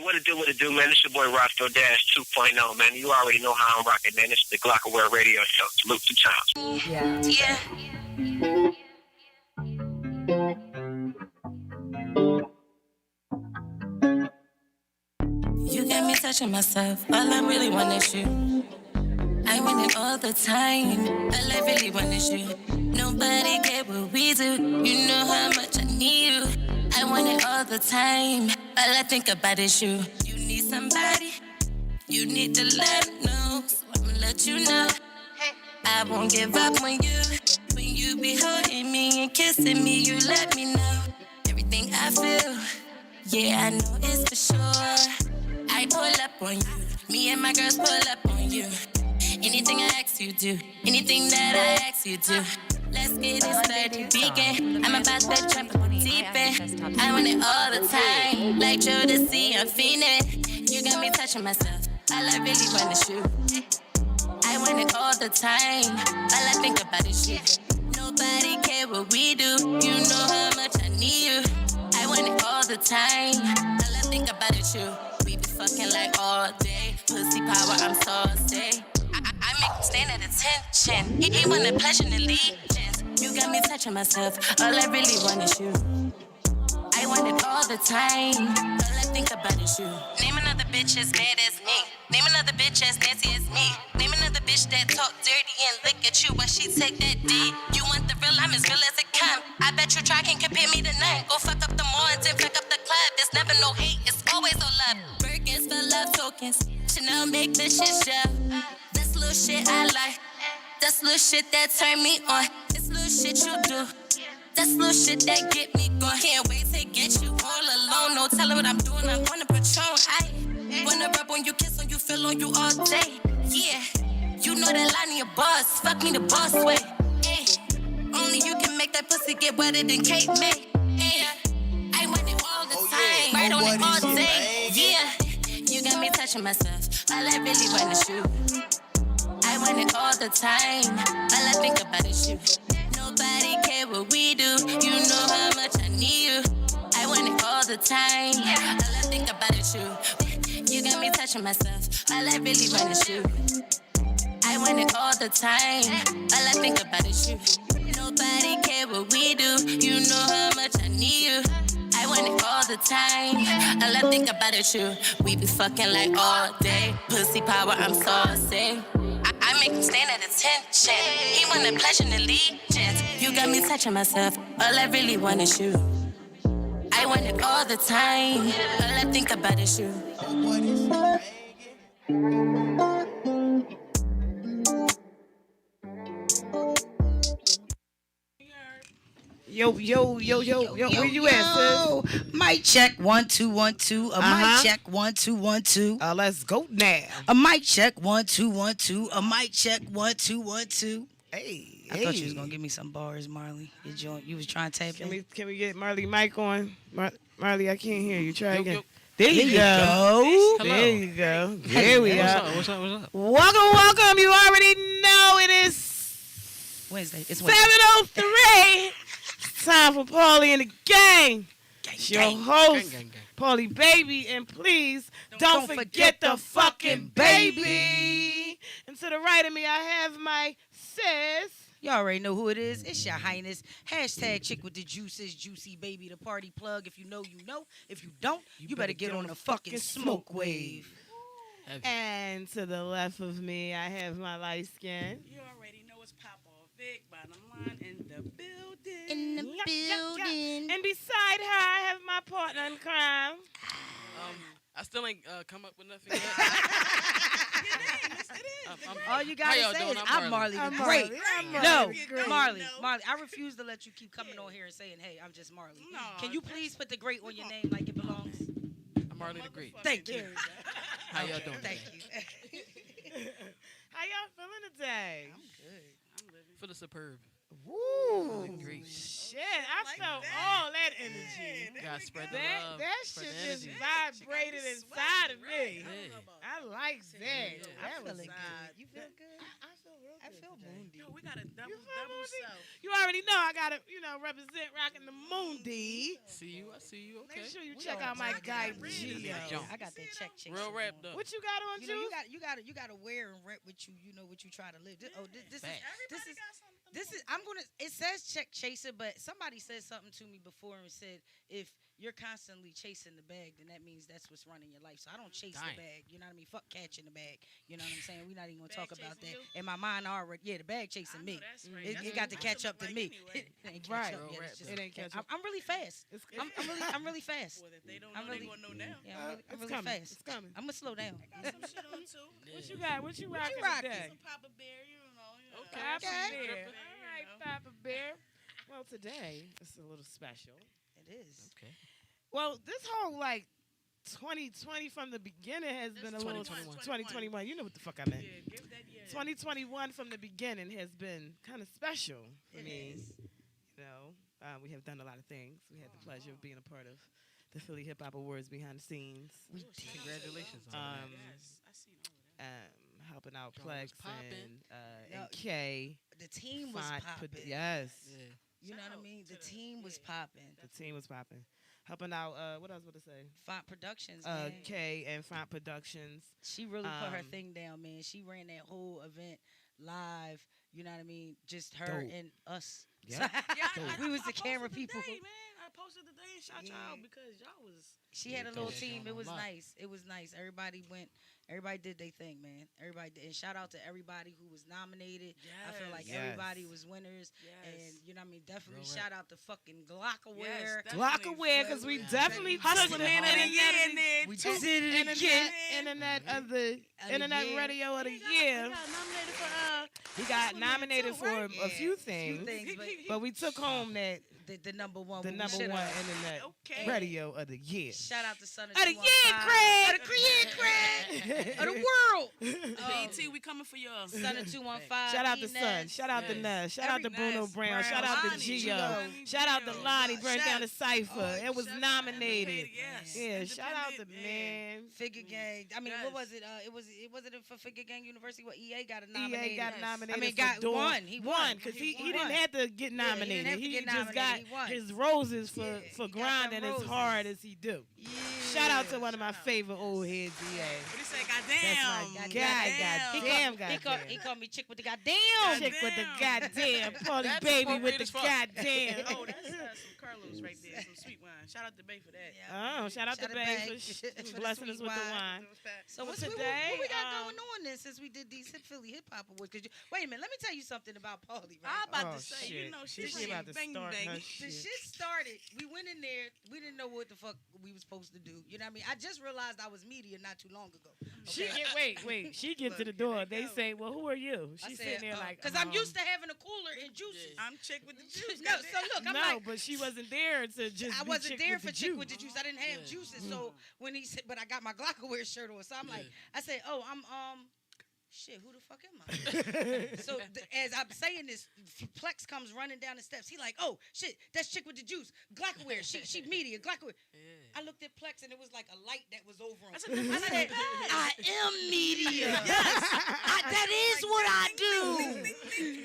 what it do, man? It's your boy Roscoe Dash 2.0, man. You already know how I'm rocking, man. It's the Glockaware Radio Show. Salute to Charles. Yeah. You got me touching myself. All I really want is you. I want it all the time. All I really want is you. Nobody care what we do. You know how much I need you. I want it all the time. All I think about is you. You need somebody. You need to let know. So I'ma let you know. I won't give up on you. When you be holding me and kissing me, you let me know everything I feel. Yeah, I know it's for sure. I pull up on you. Me and my girls pull up on you. Anything I ask you do. Anything that I ask you do. Let's get it started, begin. I'm about to jump deep in. I want it all the time. Like Joe to see, I'm feeling. You got me touching myself. All I really want is you. I want it all the time. All I think about is you. Nobody care what we do. You know how much I need you. I want it all the time. All I think about is you. We be fucking like all day. Pussy power, I'm saucy. I make him stand at attention. He want a pleasure and allegiance. You got me touching myself. All I really want is you. I want it all the time. All I think about is you. Name another bitch as bad as me. Name another bitch as nasty as me. Name another bitch that talk dirty and look at you while she take that D. You want the real, I'm as real as it come. I bet you try can compare me tonight. Go fuck up the mornings and fuck up the club. There's never no hate, it's always all love. Birkins for love tokens. Chanel make this shit show. That's little shit I like. That's little shit that turn me on. It's little shit you do. That's little shit that get me going. Can't wait to get you all alone. No telling what I'm doing, I'm on a Patron. I wanna rub on you, kiss on you, feel on you all day. Yeah, you know that line in your boss. Fuck me the boss way. Ay. Only you can make that pussy get wetter than Kate May. Ay. I want it all the time. Right on it all day. Yeah, you got me touching myself. All I really want is you. I want it all the time. All I think about is you. Nobody care what we do. You know how much I need you. I want it all the time. All I think about is you. You got me touching myself. All I really want is you. I want it all the time. All I think about is you. Nobody care what we do. You know how much I need you. I want it all the time. All I think about is you. We be fucking like all day. Pussy power, I'm saucy. I make him stand at attention. He want a pleasure and allegiance. You got me touching myself. All I really want is you. I want it all the time. All I think about is you. Yo, where you at, sis? Mic check 1 2 1 2. A mic check 1 2 1 2. Let's go now. A mic check 1 2 1 2. A mic check 1 2 1 2. Hey, I thought you was gonna give me some bars, Marley. You was trying to tap in. Can we get Marley mic on? Marley, I can't hear you. Try again. Yo. There you go. There you go. There we are. What's up? Welcome. You already know it is Wednesday. It's Wednesday. 7:03. Time for Paulie and the Gang. It's your host, Gang. PaulieBaby, and please don't forget the fucking baby. And to the right of me, I have my sis. You already know who it is. It's your highness. Hashtag chick with the juices, juicy baby, the party plug. If you know, you know. If you don't, you better get on the fucking smoke wave. And to the left of me, I have my light skin. You already know it's Papa Vic, bottom line in the building. And beside her, I have my partner in crime. I still ain't come up with nothing yet. It is. All you gotta say is, I'm Marley the Great. Marley. I refuse to let you keep coming on here and saying, hey, I'm just Marley. No, Can you please put the Great on your name like it belongs? I'm Marley the Great. Thank you. How y'all doing? Thank you. How y'all feeling today? I'm good. For the superb. Woo! Great. Shit, I felt all that energy. God spread the love. That spread shit the just energy. vibrated inside of me. Yeah. I like that. Yeah. That was feeling good. You feel good? I feel real good. I feel moondy. Yo, we got a double Moondy? self. You already know I gotta, represent rocking the Moondy. See you. I see you. Okay. Make sure you We check all out my talking guy about Gio. I got that check chaser. Real wrapped up. What you got on, You know, Juice? you got to wear and rep what you know what you try to live. This is Facts. this Everybody is got something. this is I'm gonna. It says check chaser, but somebody said something to me before and said if you're constantly chasing the bag, then that means that's what's running your life. So I don't chase Dang. the bag. You know what I mean? Fuck catching the bag. You know what I'm saying? We're not even gonna Bag talk about that. chasing you? In my mind, already, the bag I chasing know me. that's right. It, That's it what got to it catch up to look me. like anyway. It ain't Right. catch up yet. Real It's just- It ain't catch up. I'm really fast. I'm really fast. Well, if they don't I'm know, really- they gonna know now. Yeah, I'm It's really coming. fast. It's coming. I'm gonna slow down. I got some shit on too. What you got? What you rocking rocking? today? Some Papa Bear, you know. Okay. Papa Okay. Bear. You All know. right, Papa Bear. Well, today it's a little special. It is. Okay. Well, this whole 2020 from the beginning has been a little 2021. You know what the fuck I meant. Yeah, give that year. 2021 from the beginning has been kind of special for It me. is. You know, we have done a lot of things. We had the pleasure of being a part of the Philly Hip Hop Awards behind the scenes. We Oh, shout out Congratulations to on them. that. Yes, I seen all of that. Helping out Y'all was Plex poppin'. and No, Kay. The team was Font popping. Yes, Yeah. You know Shout what I out mean? to The the- team was yeah. popping. the team was popping. Helping out, what else would I say? Font Productions, man. Kay and Font Productions. She really put her Um, thing down, man. She ran that whole event live. You know what I mean? Just her Dope. and us. Yeah. We was the posted camera today, people. man. I posted the day and shout y'all because y'all was. She had a Yeah, little throw that team. down It on was lock. nice. It was nice. Everybody did their thing, man. Everybody did. And shout out to everybody who was nominated. I feel like Yes. everybody was winners. Yes. And you know what I mean? Definitely Real shout out to fucking Glockaware. Yes, Glockaware, because we definitely hustling took in it it again. Then We too. did it internet, again. internet of the Of the internet year. radio of the He year. got nominated for. He got Hustleman nominated too, for right? a few things, but we took home The number one. the we number shoulda- one internet Okay. radio of the year. Shout out to Son Of the year, Craig. Of the year, Craig. Of the world. BT, we coming for y'all. Son of 215. Shout out to E-Ness. Sun. Shout out to Yes. Ness. Shout out to Bruno Ness, Brown. Shout Brown, out to Lonnie, Gio. Lonnie, Shout out to Gio. Lonnie. Burnt down the Shout- cipher. It was shout out to nominated. Yes. Yeah, shout out to Independent, man. Figure Gang. I mean, Yes. what was it? It wasn't for Figure Gang University. What EA got a nominated. EA got Yes. nominated. I mean, for got doing- won. He won. because He he won. didn't have to get Yeah, he didn't nominated. have to He get just nominated. got He won. his roses for Yeah, he got grinding them as roses. hard as he do. Yeah. Shout out to one of my Shout out. favorite old heads, EA. What he say? That's Goddamn. my guy. He Goddamn. called me chick with the goddamn. Chick with the goddamn. That's PaulieBaby with appropriate the as fuck. goddamn. Oh, that's some Carlos right there. Some sweet wine. Shout out to Bay for that. Oh, shout out to Shout out Bay Bay for blessing us with the wine. So Well, what today, we got going on then since we did these Philly Hip Hop Awards? Wait a minute, let me tell you something about Paulie. Right? I'm about Oh, to say, shit. you know, She she's about to bang start bang. her The shit. shit started. We went in there. We didn't know what the fuck we was supposed to do. You know what I mean? I just realized I was media not too long ago. She Okay? get wait. She get to the Look, door. here They they go. say, "Well, who are you?" I She's said, sitting there like, because I'm used to having a cooler and juices. I'm chick with the juice. No, so look, I'm no, like, but she wasn't there to just. I be wasn't chick there with for the chick juice. with the juice. I didn't have Yeah. juices. So when he said, but I got my Glockaware shirt on. So I'm like, I said, oh, I'm shit, who the fuck am I? So as I'm saying this, Plex comes running down the steps. He like, oh shit, that's chick with the juice. Glockaware, she media, Glockaware. Yeah. I looked at Plex and it was like a light that was over him. I said, I said, I am media. Yes. That is what I do.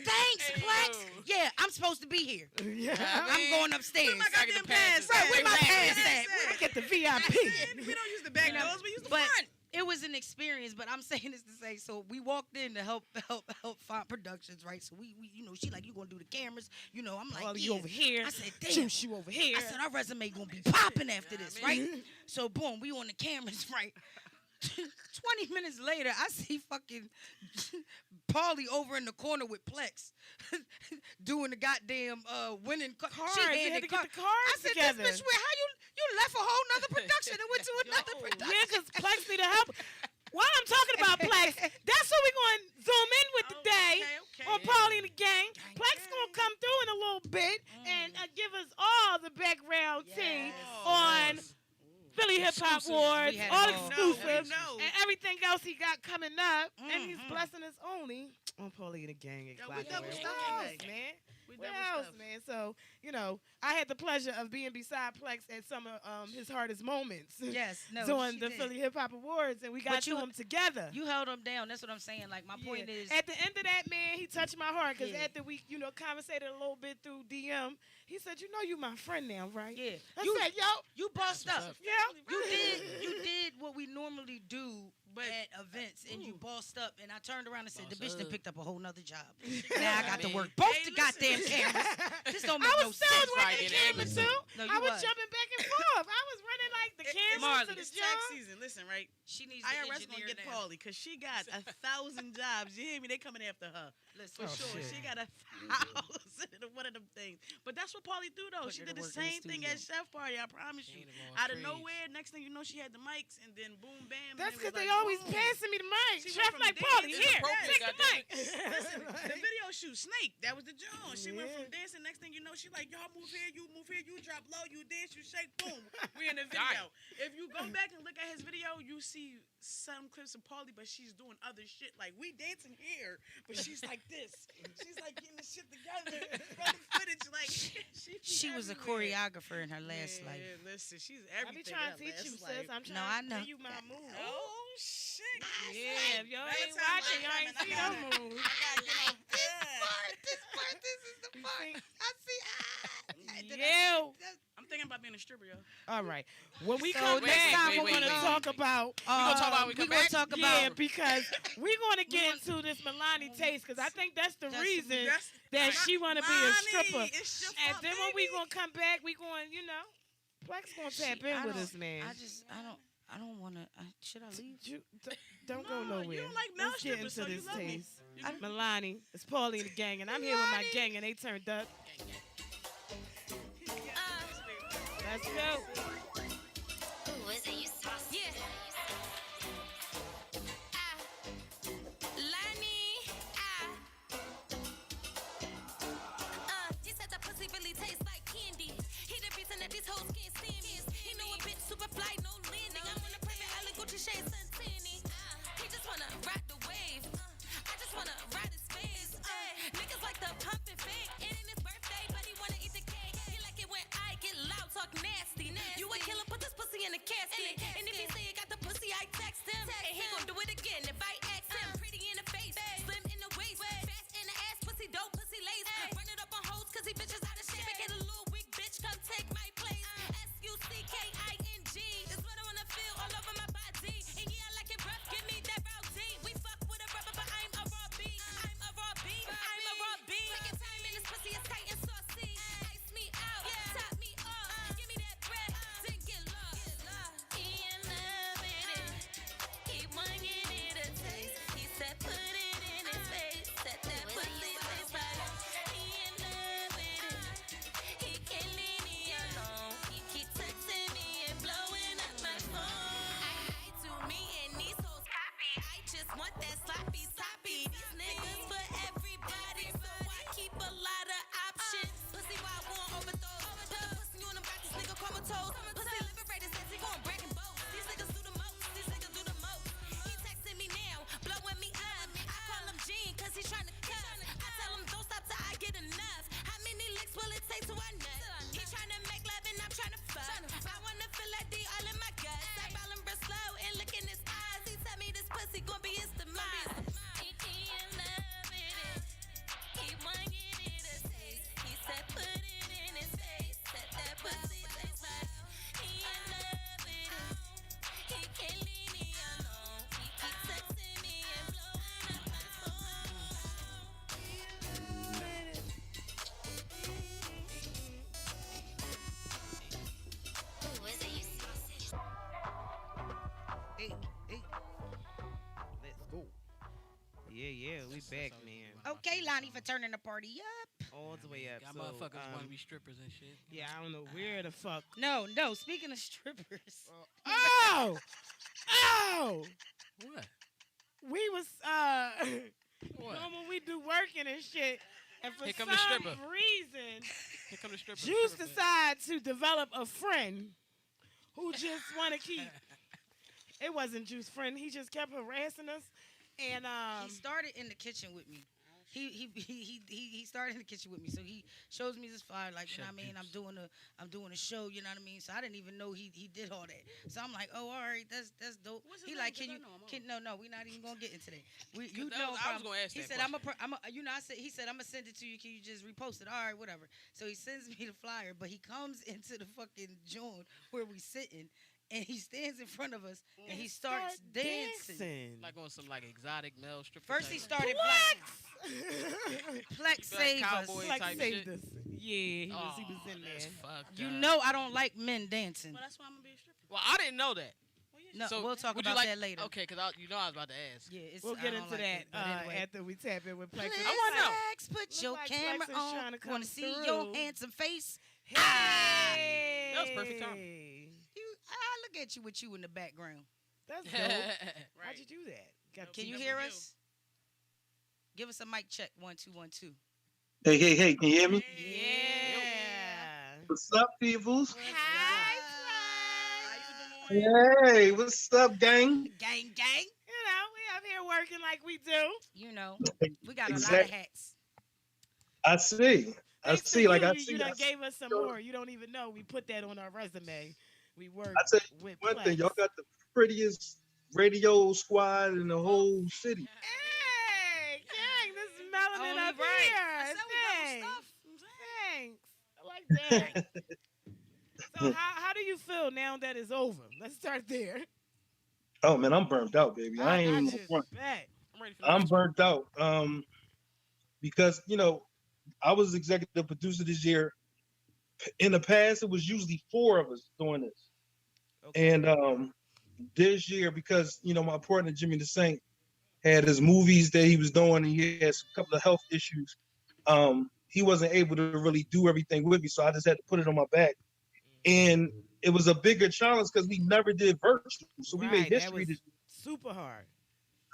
Thanks, Hey, Plex. yo. Yeah, I'm supposed to be here. Yeah, I'm going upstairs. Where my goddamn pass pass? Right, where my pass Exactly. at? I get the VIP. We don't use the back doors. We use the But front. it was an experience. But I'm saying this to say, so we walked in to help Font Productions, right? So we you know, she like, you gonna do the cameras? You know, I'm like, Well, yeah. you over here. I said, damn. Juice, you over here. I said, our resume gonna be popping after Yeah, this, I right? mean- So boom, we on the cameras, right? 20 minutes later, I see fucking Paulie over in the corner with Plex doing the goddamn winning Cards. She You handed had to get cards. the cards I said, together. this bitch, how you left a whole nother production and went to another production? Yeah, because Plex need help. While I'm talking about Plex, that's what we're going to zoom in with today Okay. on Paulie Da Gang. Plex going to come through in a little bit and give us all the background tea Yes. on Philly Hip Hop Exclusives. Awards, We had all it all. exclusives, No. and everything else he got coming up. And he's Mhm. blessing us only on Paulie Da Gang. Yo, we double Who stuffed else, today. man? We What done else, with stuff. man? So, I had the pleasure of being beside Plex at some of his hardest moments. Yes, no, During she the did. Philly Hip Hop Awards, and we got But to them together. You held him down. That's what I'm saying. Like, my point Yeah. is. At the end of that, man, he touched my heart because Yeah. after we, conversated a little bit through DM, he said, you my friend now, right? Yeah. I said, yo. You bossed That's up. what's Yeah. You did what we normally do But- at events, and you bossed up. And I turned around and said, the Boss bitch done up. picked up a whole nother job. Now I got to mean- work both Hey, the listen. goddamn cameras. This don't make I no was still sense. working Friday the and camera Amazon. too. No, I you was was. jumping back and forth. I was running like the cameras Marley, to the It's tax job. season. Listen, right? She needs IRS the gonna engineer get now. Paulie because she got 1,000 jobs. You hear me? They coming after her. Listen, For sure. shit. She got 1,000 of one of them things. But that's what Paulie do, though. Put She her did to the work in the same thing studio. at Chef Party, I promise you. Ain't of all Out of trades. nowhere, next thing you know, she had the mics, and then boom, bam. and That's it because was they like, always boom. passing me the mic. She Chef went from like, dance- Paulie, It's here, appropriate, take the mic. Listen, the video shoot, Snake, that was the Jones. She went Yeah. from dancing, next thing you know, she like, y'all move here, you drop low, you dance, you shake, boom. We in the video. If you go back and look at his video, you see some clips of Paulie, but she's doing other shit. Like, we dancing here, but she's like this. She's like getting the shit together. Running footage, like, She was a everywhere. choreographer in her last life. Yeah, listen, she's I everything. be trying in to her teach you, last sis. life. I'm No, I trying to know. tell you my moves. Oh, shit. Yeah, if y'all ain't Valentine's watching, Day y'all ain't coming. see I no gotta- moves. I gotta get on This is the You part. think- I see. Yeah. I'm thinking about being a stripper, yo. All right. When we So come next back, time we're we're going to gonna- talk about. We gonna talk about when we come back? talk Yeah, about. because we're going to get into this Milani taste because I think that's the reason that she want to be a Lonnie, stripper. it's your And fault, then when we baby. going to come back, we going, Plex going to tap in with us, man. I don't want to. Should I leave? Don't go No, nowhere. you don't like male Let's get strippers, into so you this love me. taste. Milani, it's Paulie Da Gang, and I'm here with my gang, and they turned up. Let's go. Who is it? You saucy. Yeah. Lani. He said the pussy really tastes like candy. He the reason that these hoes can't stand me. He know a bitch super fly, no landing. I'm on a private island, Gucci shades, Santini. He just wanna ride the wave. I just wanna ride his face. Niggas like the pump and fake. It ain't his birthday, but he wanna eat the cake. He like it when I get loud, talk nasty. You a killer, put this pussy in the casket. And if he say he got the pussy, I text him. And he gon' do it again if I ask him. Pretty in the face, slim in the waist, fast in the ass, pussy dope, pussy lace. Run it up on hoes, cause he bitches out of shape. Get a little weak bitch, come take my place. SUCKING is what I wanna feel all over my body. And yeah, I like it rough, give me that rowdy. We fuck with a rubber, but I'm a raw bee. I'm a raw bee. I'm a raw bee. Taking time in this pussy is tight and saucy. Ice me out, top me off. Give me that breath, then get lost. He in love with it. He want get it a taste. He said put it in his face. Set that pussy taste right. He in love with it. He can't leave me alone. He keep texting me and blowing up my phone. I to me and these hoes copy. I just want that sloppy sloppy. These niggas for everybody, so I keep a lot of options. Pussy why I want overdose. Put the pussy on him, got this nigga comatose. Pussy liberated, says he gon' break and boast. These niggas do the most. These niggas do the most. He texting me now, blowing me up. I call him Gene, cause he tryna cuff. I tell him don't stop till I get enough. How many licks will it take to I nut? He tryna make love and I'm tryna fuck. I wanna feel like D all in my guts. I roll him real slow and look in his eyes. He tell me this pussy gon' be his demise. He in love with it. He want get it a taste. He said put it in his face. Set that pussy taste right. He in love with it. He can't leave me alone. He keep texting me and blowing up my phone. Who is it? You saucy. Hey. Let's go. Yeah, we back, man. Okay, Lonnie, for turning the party up. All the way up. Got So, motherfuckers want to be strippers and shit. yeah, I don't know where the fuck. No. Speaking of strippers, Oh! What? We was What? when we do working and shit, and for Here come some the stripper. reason, Here come the stripper. Juice decide to develop a friend who just want to keep. It wasn't Juice's friend. He just kept harassing us, and he started in the kitchen with me. he started in the kitchen with me, so he shows me this flyer, like, you know what I mean, I'm doing a show, you know what I mean, so I didn't even know he did all that, so I'm like, oh, all right, that's dope. What's his He name? like, 'Cause I can you, know him all. no, we're not even gonna get into that. I was gonna ask He that said, question. he said, I'm gonna send it to you. Can you just repost it? All right, whatever. So he sends me the flyer, but he comes into the fucking joint where we sitting, and he stands in front of us, and he starts dancing. Like on some like exotic male stripper. First he type. started Plex saved us. cowboy Like type saved shit. us. Yeah, he was in That's there. fucked You up. know I don't like men dancing. Well, that's why I'm gonna be a stripper. Well, I didn't know that. Well, yeah, No, we'll talk would you about like, that later. Okay, because you know I was about to ask. Yeah, We'll I get don't into like that it, but anyway. after we tap in with Plex. I wanna know. Plex, put Look your like camera Plex is on. trying to come Want to see your through. handsome face? Hey. That was perfect timing. I look at you with you in the background. That's dope. right. How'd you do that? Can you That's hear what us? Give us a mic check. 1 2 1 2. Hey, can you hear me? Yeah. What's up, peoples? Hi, How you doing? Hey, what's up, gang? Gang. You know, we out here working like we do. You know, we got a lot of Exactly. hats. I see. Thanks to see. Like you, I you see. done gave us some more. You don't even know. We put that on our resume. We work I tell you with one Plex. thing. Y'all got the prettiest radio squad in the whole city. Hey, gang, this is Melanin Only up right. here. I said we Thanks. double stuff. Thanks. I like that. So how do you feel now that it's over? Let's start there. Oh man, I'm burnt out, baby. I ain't even just front. bet. I'm ready for I'm this. burnt out. Because I was executive producer this year. In the past, it was usually 4 of us doing this. Okay. And this year, because my partner Jimmy the Saint had his movies that he was doing, and he had a couple of health issues. He wasn't able to really do everything with me, so I just had to put it on my back. And it was a bigger challenge because we never did virtual, so we made That history. was super hard.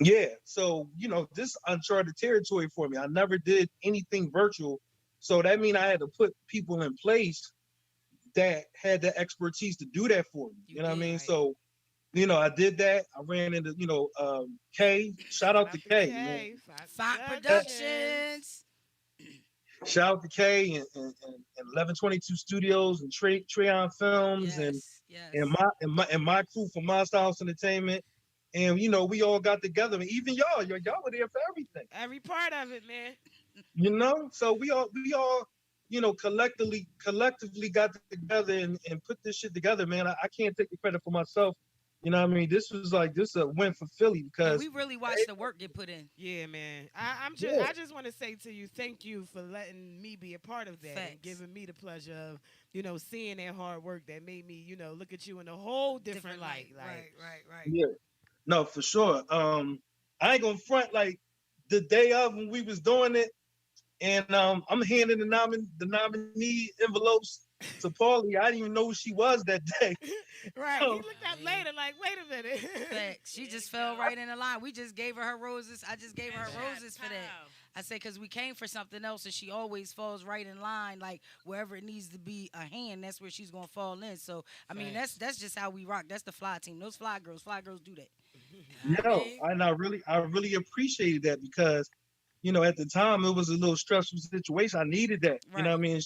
Yeah, so this uncharted territory for me. I never did anything virtual, so that means I had to put people in place that had the expertise to do that for me. You know what I mean? Right. So, I did that. I ran into, Kay. Shout out to Kay, man. Font Productions. Shout out to Kay and 1122 Studios and Treon Films Yes. and my crew from Monster House Entertainment. And we all got together. And even y'all were there for everything. Every part of it, man. So we all collectively got together and put this shit together, man. I can't take the credit for myself. You know what I mean? This is a win for Philly because we really watched the work get put in. Yeah, man. I just want to say to you, thank you for letting me be a part of that and giving me the pleasure of, seeing that hard work that made me, look at you in a whole different light. Like, Right. Yeah. No, for sure. I ain't gonna front, like the day of when we was doing it, and I'm handing the nominee envelopes to Paulie. I didn't even know who she was that day. Right. So, He looked up later like, wait a minute. Facts. She just fell right in the line. We just gave her roses. I just gave her roses for that. I said, because we came for something else, and she always falls right in line. Like, wherever it needs to be a hand, that's where she's going to fall in. So, I mean, that's just how we rock. That's the fly team. Those fly girls do that. and I really appreciated that because, at the time it was a little stressful situation. I needed that. Right. You know what I mean?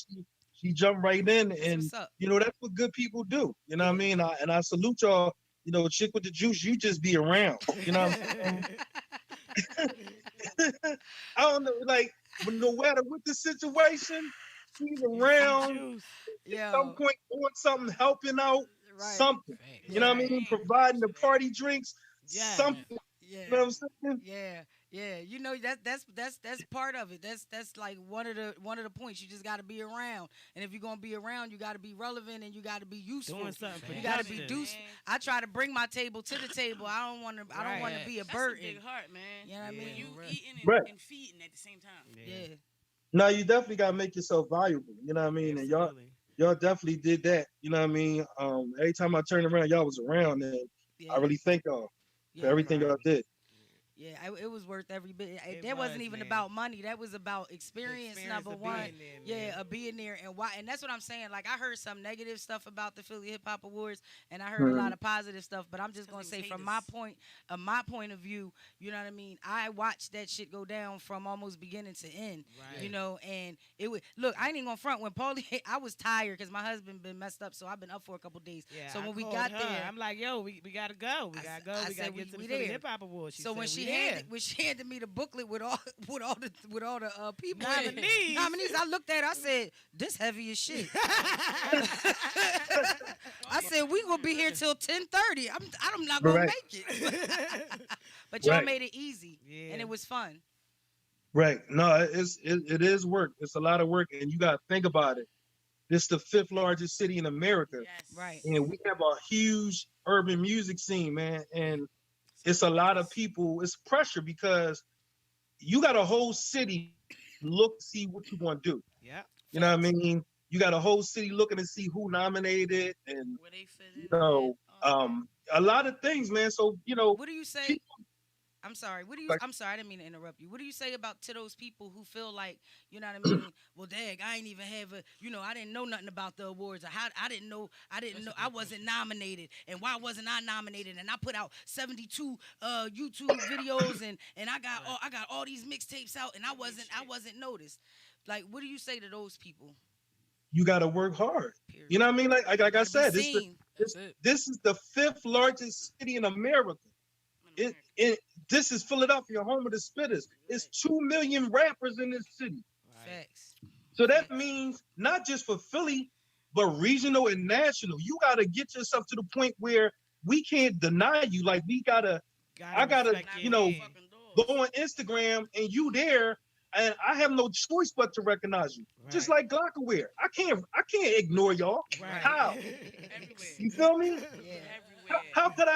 She jumped right in, and what's up. that's what good people do. You know what I mean? I salute y'all. Chick with the juice, you just be around. You know what I'm saying? I don't know, like, no matter what the situation, she's around. At some point, doing something, helping out, something. You know what I mean? Providing the party drinks, something. Yeah. You know what I'm saying? Yeah. That's part of it. That's like one of the points. You just got to be around, and if you're gonna be around, you got to be relevant and you got to be useful. Doing something. You got to be deuce. I try to bring my table to the table. I don't want to be a burden. That's a big heart, man. You know what I mean? You eating and feeding at the same time. Yeah. No, you definitely gotta make yourself valuable. You know what I mean? Absolutely. And y'all definitely did that. You know what I mean? Every time I turned around, y'all was around, and I really thank y'all for everything y'all did. Yeah, it was worth every bit. That wasn't even about money. That was about experience number one. Of being there and why. And that's what I'm saying. Like, I heard some negative stuff about the Philly Hip Hop Awards, and I heard a lot of positive stuff. But I'm just gonna say, from my point of view, you know what I mean. I watched that shit go down from almost beginning to end. Right. You know, and it would look. I ain't even gonna front when Paulie. I was tired because my husband been messed up, so I've been up for a couple days. Yeah, so when we got there, I'm like, yo, we gotta go. We gotta go. We gotta get to the Philly Hip Hop Awards. So when she handed me the booklet with all the people nominees, I looked at it, I said, this heavy as shit. I said, we gonna be here till 10:30. I'm not gonna make it. But y'all made it easy, and it was fun. Right. No, it is work. It's a lot of work, and you got to think about it. This is the 5th largest city in America. Yes. Right. And we have a huge urban music scene, man. And it's a lot of people. It's pressure because you got a whole city look to see what you want to do. Yeah. You know what I mean? You got a whole city looking to see who nominated and, where they fit in. A lot of things, man. So, what do you say? I'm sorry. I'm sorry. I didn't mean to interrupt you. What do you say to those people who feel like, you know what I mean? Well, dang, I ain't even have I didn't know nothing about the awards. Or I didn't know I wasn't nominated. And why wasn't I nominated? And I put out 72 YouTube videos and I got all these mixtapes out and I wasn't noticed. Like, what do you say to those people? You got to work hard. Period. You know what I mean? Like I said, this is the 5th largest city in America. This is Philadelphia, home of the Spitters. It's 2 million rappers in this city. Facts. So that means not just for Philly, but regional and national. You got to get yourself to the point where we can't deny you. Like, I gotta, go on Instagram and you there, and I have no choice but to recognize you. Right. Just like Glockaware. I can't ignore y'all. Right. How? You feel me? Yeah. How could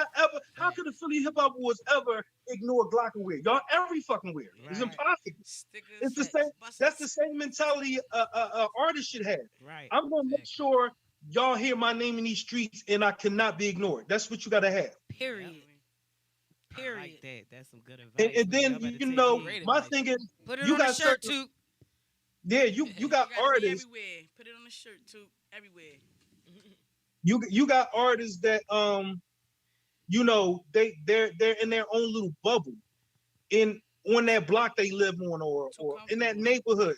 the Philly Hip Hop Awards ever ignore Glockaware? Y'all every fucking wear. Right. It's impossible. It's the same. That's the same mentality artists should have. Right. I'm gonna make sure y'all hear my name in these streets, and I cannot be ignored. That's what you gotta have. Period. I like that. That's some good advice. And then my thing is, put it on a shirt too. Yeah, you got artists everywhere. Put it on a shirt too. Everywhere. You got artists that they're in their own little bubble on that block they live on or in that neighborhood.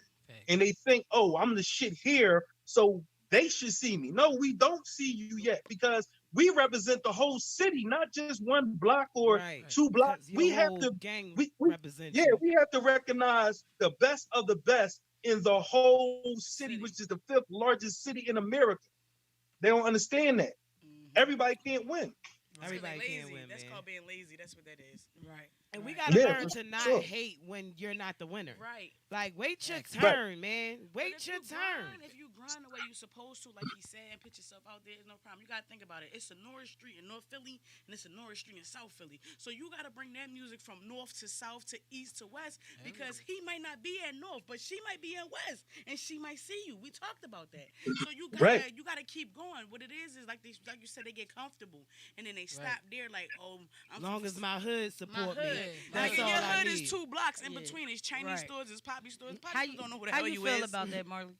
And they think, oh, I'm the shit here, so they should see me. No, we don't see you yet because we represent the whole city, not just one block or 2 blocks. We have to represent. Yeah, we have to recognize the best of the best in the whole city, which is the 5th largest city in America. They don't understand that. Everybody can't win. Everybody can't win. That's called being lazy. That's what that is. Right. And we gotta learn to not hate when you're not the winner. Right. Like, wait your turn, man. Wait your turn. If you grind the way you're supposed to, like he said, and put yourself out there, no problem. You gotta think about it. It's a Norris Street in North Philly, and it's a Norris Street in South Philly. So you gotta bring that music from north to south to east to west because he might not be at north, but she might be in west, and she might see you. We talked about that. So you gotta keep going. What it is like you said, they get comfortable, and then they stop there. Like, oh, as long as my hood support me. That's all your hood is 2 blocks in between. It's Chinese stores, it's poppy stores. Poppy don't know what the hell you is. How you feel about that, Marley?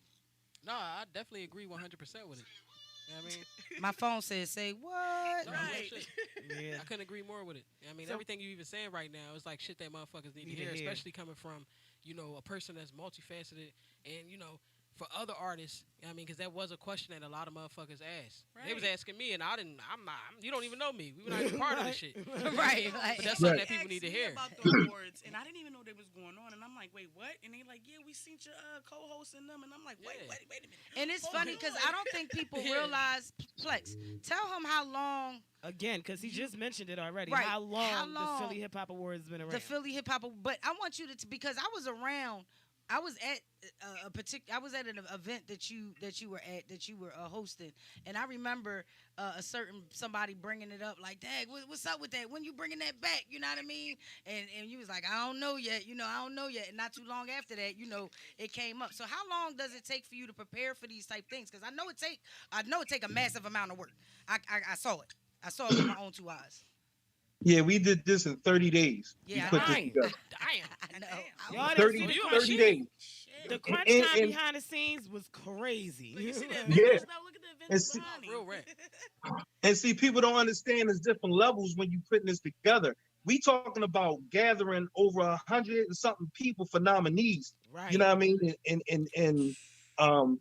No, I definitely agree 100% with it. You know what I mean? My phone says, say what? No, yeah. I couldn't agree more with it. I mean, everything you even saying right now is like shit that motherfuckers need to hear, especially coming from, a person that's multifaceted and, for other artists, I mean, because that was a question that a lot of motherfuckers asked. Right. They was asking me, and I'm not, you don't even know me. We were not even part of the shit. Right. But that's something that people need to hear. About the awards, and I didn't even know they was going on, and I'm like, wait, what? And they like, yeah, we seen your co-host in them, and I'm like, wait a minute. And it's funny, because I don't think people realize, Plex, tell him how long. Again, because he just mentioned it already. Right. How long the Philly Hip Hop Awards has been around. The Philly Hip Hop, but I want you to, because I was around. I was at an event that you were hosting, and I remember somebody bringing it up like, "Dang, what's up with that? When you bringing that back?" You know what I mean? And you was like, "I don't know yet." I don't know yet. And not too long after that, it came up. So how long does it take for you to prepare for these type things? Because I know it take a massive amount of work. I saw it. I saw it with my own 2 eyes. Yeah, we did this in 30 days. Yeah, we put this Damn. together. I know. Y'all 30, didn't see the 30 days. The crunch And- time and- behind the scenes was crazy. But you see the Yeah. Avengers though? Look at the Avengers see- behind me. Real rap. And see, people don't understand there's different levels when you putting this together. We talking about gathering over 100 and something people for nominees. Right. You know what I mean? And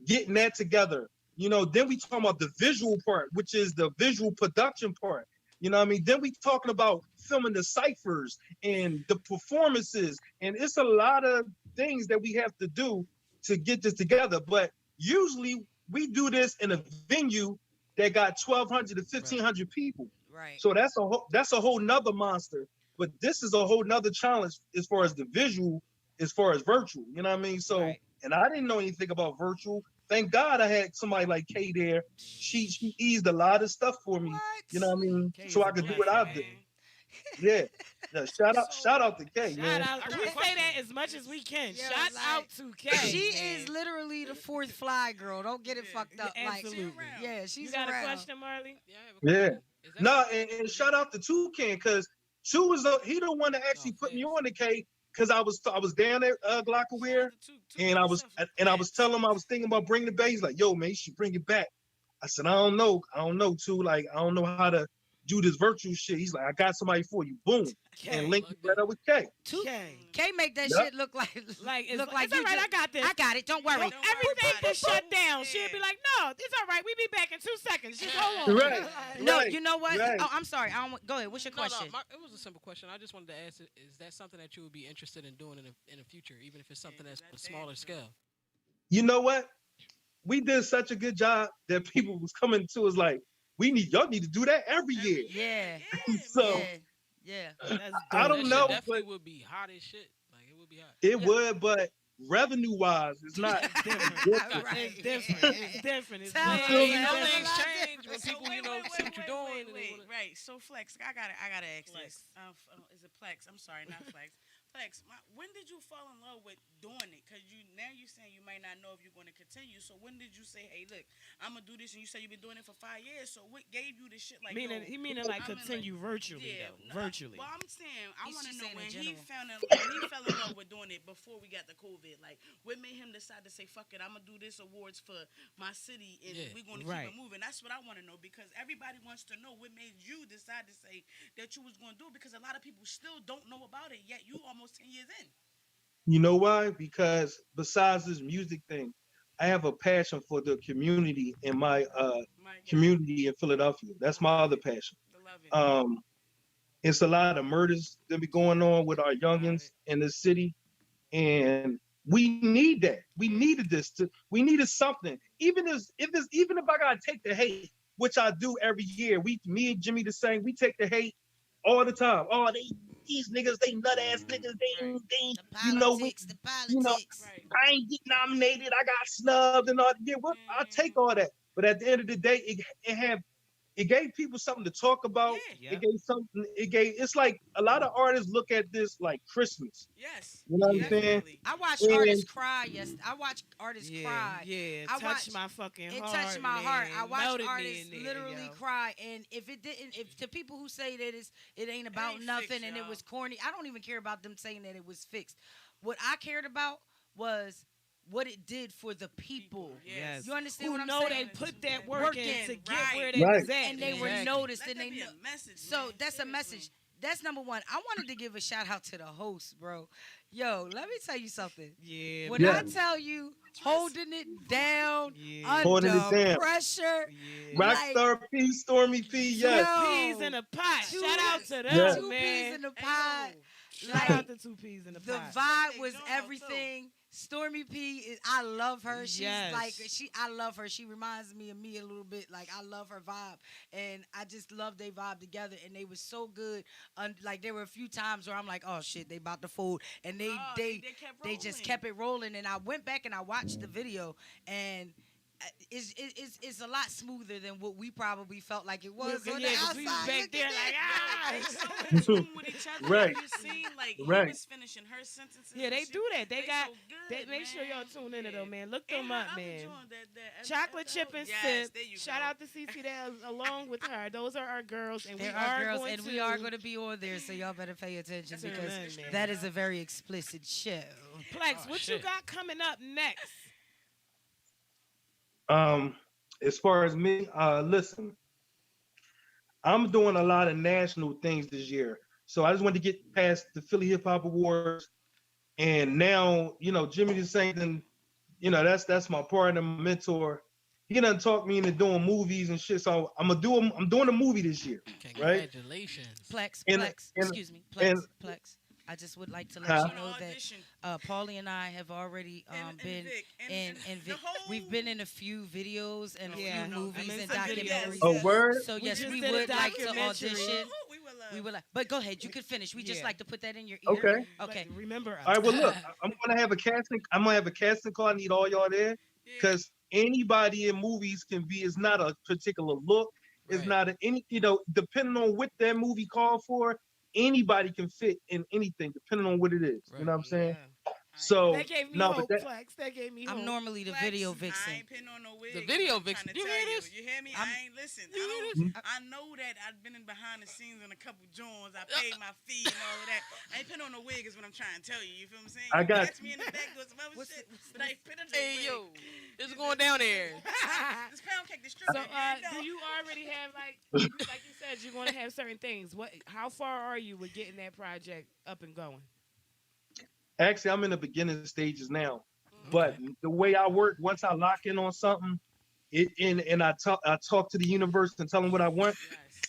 getting that together. You know, then we talking about the visual part, which is the visual production part. You know what I mean? Then we talking about filming the ciphers and the performances. And it's a lot of things that we have to do to get this together. But usually we do this in a venue that got 1,200 to 1,500 people. Right. So that's a whole nother monster. But this is a whole nother challenge as far as the visual, as far as virtual. You know what I mean? So, Right. and I didn't know anything about virtual. Thank God I had somebody like Kay there. She eased a lot of stuff for me. What? You know what I mean? Kay's So I a could do blessing, what I man. did. Yeah. Shout out to Kay, man. Shout out. We say that as much as we can. Yeah, Shout like, out to Kay. She man. is literally the fourth fly girl. Don't get it fucked up. Absolutely. Like, yeah, she's You got around. a question, Marley? Yeah, I have a question. Is that- No, and shout out to Toucan because Two was he the one that actually put me on the K because I was down at Glockaware and I was telling him I was thinking about bringing it back. He's like, yo, man, you should bring it back. I said, I don't know too. Like, I don't know how to do this virtual shit. He's like, I got somebody for you. Boom. And link right up with K. Kay make that Yep. shit look like It's you all right. just- I got this. I got it. Don't worry. Everything about it. is shut down. She'll be like, no, it's all right. We be back in 2 seconds. Just hold on. Right. No, Right. you know what? Right. Oh, I'm sorry. I don't, go ahead. What's your question? It was a simple question. I just wanted to ask: is that something that you would be interested in doing in the future, even if it's something that's a smaller scale? You know what? We did such a good job that people was coming to us like, y'all need to do that every year. Yeah. So Yeah. That's I dope. don't That know, shit definitely but would be hot as shit. Like it would be hot. it would, but revenue wise, it's not. It's different. Right. It's different. It's different. It's Tell way us, feel me? You know, Tell things us. change when people, see what you're doing. and they wanna- Right. So Flex, I gotta ask this. Is it Plex? I'm sorry, not Flex. Plex, when did you fall in love with doing it? Because now you're saying you might not know if you're going to continue. So when did you say, hey, look, I'm going to do this? And you say you've been doing it for 5 years. So what gave you the shit like, He meaning like continue virtually though. Virtually. Well, I'm saying, I want to know saying when in he general. fell in love with doing it before we got the COVID. Like, what made him decide to say, fuck it, I'm going to do this awards for my city and we're going to keep it moving? That's what I want to know because everybody wants to know what made you decide to say that you was going to do it because a lot of people still don't know about it yet. You almost 10 years in. You know why? Because besides this music thing, I have a passion for the community in my community in Philadelphia. That's my other passion. I love it. It's a lot of murders that be going on with our youngins in the city, and we need that. We needed this. We needed something. Even if I gotta take the hate, which I do every year. Me and Jimmy the same. We take the hate all the time. Oh, these niggas, they nut ass niggas. They you know, I ain't get nominated. I got snubbed and all. Yeah, I take all that. But at the end of the day, it gave people something to talk about. Yeah. It gave something. It's like a lot of artists look at this like Christmas. Yes. You know what I'm saying? I watched artists cry. Yes, I watched artists cry. Yeah, I touched watched- my fucking It heart. touched my heart. I watched melted me artists in there, literally yo. cry, and if to people who say that it ain't about ain't nothing fixed, and it y'all. was corny, I don't even care about them saying that it was fixed. What I cared about was what it did for the people. Yes. You understand Who what I'm know saying? they put that Work work in in, to get right. where they Right. was at. And they were Exactly. noticed, Let and that they be know. a message. So man. that's a Seriously. message. That's number one. I wanted to give a shout out to the host, bro. Yo, let me tell you something. Yeah. When I tell you holding it down Yeah. under Holding it down. pressure, Yeah. Rockstar P, Stormy P, yes. Yo. Peas in a pot. Two- Shout out to them, Yeah. two man. peas in the Hey, pot. yo. Shout out to 2 peas in the The pot. vibe They was doing though, everything. Stormy P is, I love her. She's Yes. like I love her. She reminds me of me a little bit. Like I love her vibe, and I just love they vibe together. And they was so good. Like there were a few times where I'm like, oh shit, they about to fold, and they just kept it rolling. And I went back and I watched the video, and it's a lot smoother than what we probably felt like it was on the Yeah, 'cause we was outside back looking there in. like, They so in tune with each other. Right. You see, like he Right. was finishing her sentences. Yeah, they do that. They got. so They good, make sure y'all tune in it though, man. Look them up, man. Chocolate chip and sip. Shout out to CC there along with her. Those are our girls, and we are going to be on there, so y'all better pay attention because that is a very explicit show. Plex, what you got coming up next? As far as me, listen, I'm doing a lot of national things this year, so I just wanted to get past the Philly Hip Hop Awards, and now Jimmy the Saint, and that's my partner, my mentor. He done talked me into doing movies and shit, so I'm doing a movie this year. Right? Congratulations, Plex. Excuse me, Plex. I just would like to let you know that Paulie and I have already been in we've been in a few videos and a few movies and documentaries. Oh, word? So yes, we would like to audition. We would like, but go ahead, you can finish. We just like to put that in your ear. Okay. Remember. All right. Well, look, I'm gonna have a casting call. I need all y'all there because anybody in movies can be. It's not a particular look. It's not depending on what that movie called for. Anybody can fit in anything, depending on what it is. You know what I'm saying? So that gave me hope, Plex. That gave me hope. I'm normally the video vixen. I ain't pinning on no wig. The video vixen. You hear this? You hear me? I ain't listen. I know that I've been in behind the scenes in a couple joints. I paid my fee and all of that. I ain't pinning on no wig is what I'm trying to tell you. You feel what I'm saying? I got Catch me in the back doing some other shit. But I ain't pinning on no Hey wig. yo, it's going down there. This pound cake, this strip. So, do you already have like you said, you're going to have certain things? How far are you with getting that project up and going? Actually, I'm in the beginning stages now, but the way I work, once I lock in on something, and I talk to the universe and tell them what I want,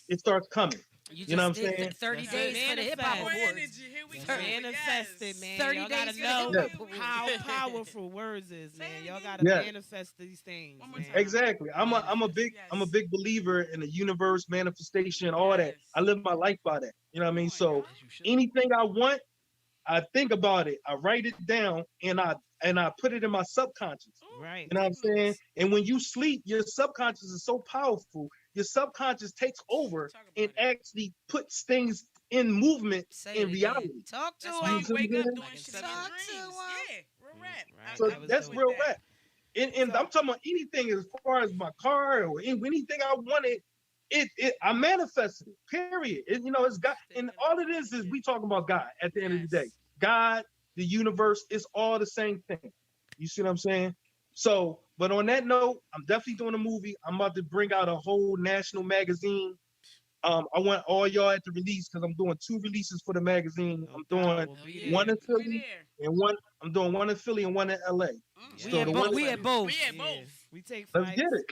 it starts coming. You know what I'm saying? 30 days for the Hip Hop Awards. Manifested, man. 30 y'all days gotta for know the Hip Hop how powerful words is, man. Y'all gotta manifest these things. Man. Exactly. I'm a big believer in the universe, manifestation, all that. I live my life by that. You know what I mean? So anything I want, I think about it, I write it down, and I put it in my subconscious. Right. You know what I'm saying? And when you sleep, your subconscious is so powerful. Your subconscious takes over and actually puts things in movement in reality. Talk to him. Wake up doing shit. Talk to him. Yeah, real rap. Right. So that's real rap. And I'm talking about anything as far as my car or anything I wanted. I manifested it. Period. It's God, and all it is we talking about God at the end of the day. God, the universe, it's all the same thing. You see what I'm saying? So, but on that note, I'm definitely doing a movie. I'm about to bring out a whole national magazine. I want all y'all at the release because I'm doing 2 releases for the magazine. I'm doing one in Philly and one. I'm doing one in Philly and one in LA. We at both. We take. Let's get it.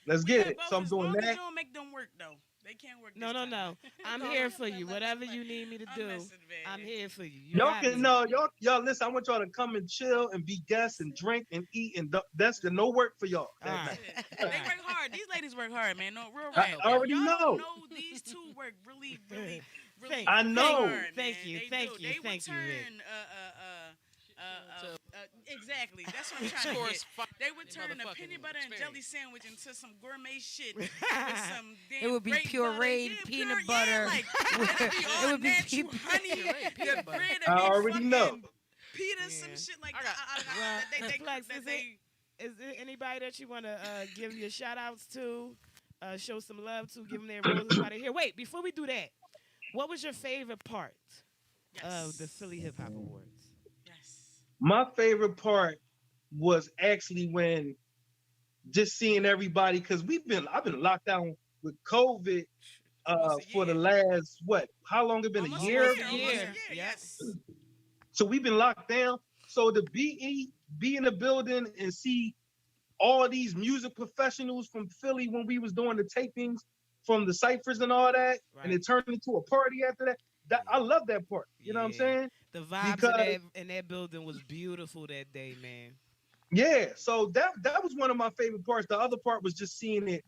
Let's get it. So I'm doing that. You don't make them work though. They can't work. No. I'm here for you. Whatever you need me to do, I'm here for you. Y'all listen. I want y'all to come and chill and be guests and drink and eat, and that's the no work for y'all. Right. They work hard. These ladies work hard, man. No, real rap. I already know. These two work really. I know. Hard, thank you. They would turn exactly. That's what I'm trying to get. They would turn a peanut butter and jelly sandwich into some gourmet shit with some damn it would be pureed peanut butter. It would be honey. The bread. I already know. Pita, some shit like that. Is there anybody that you want to give your shout outs to, show some love to, give them their roses while they're here? Wait, before we do that, what was your favorite part of the Philly Hip Hop Awards? My favorite part was actually when just seeing everybody, because I've been locked down with COVID for the last how long it been? A year? Yes. So we've been locked down. So to be in the building and see all these music professionals from Philly when we was doing the tapings from the ciphers and all that, and it turned into a party after that. I love that part. You know what I'm saying? The vibes in that building was beautiful that day, man. Yeah, so that was one of my favorite parts. The other part was just seeing it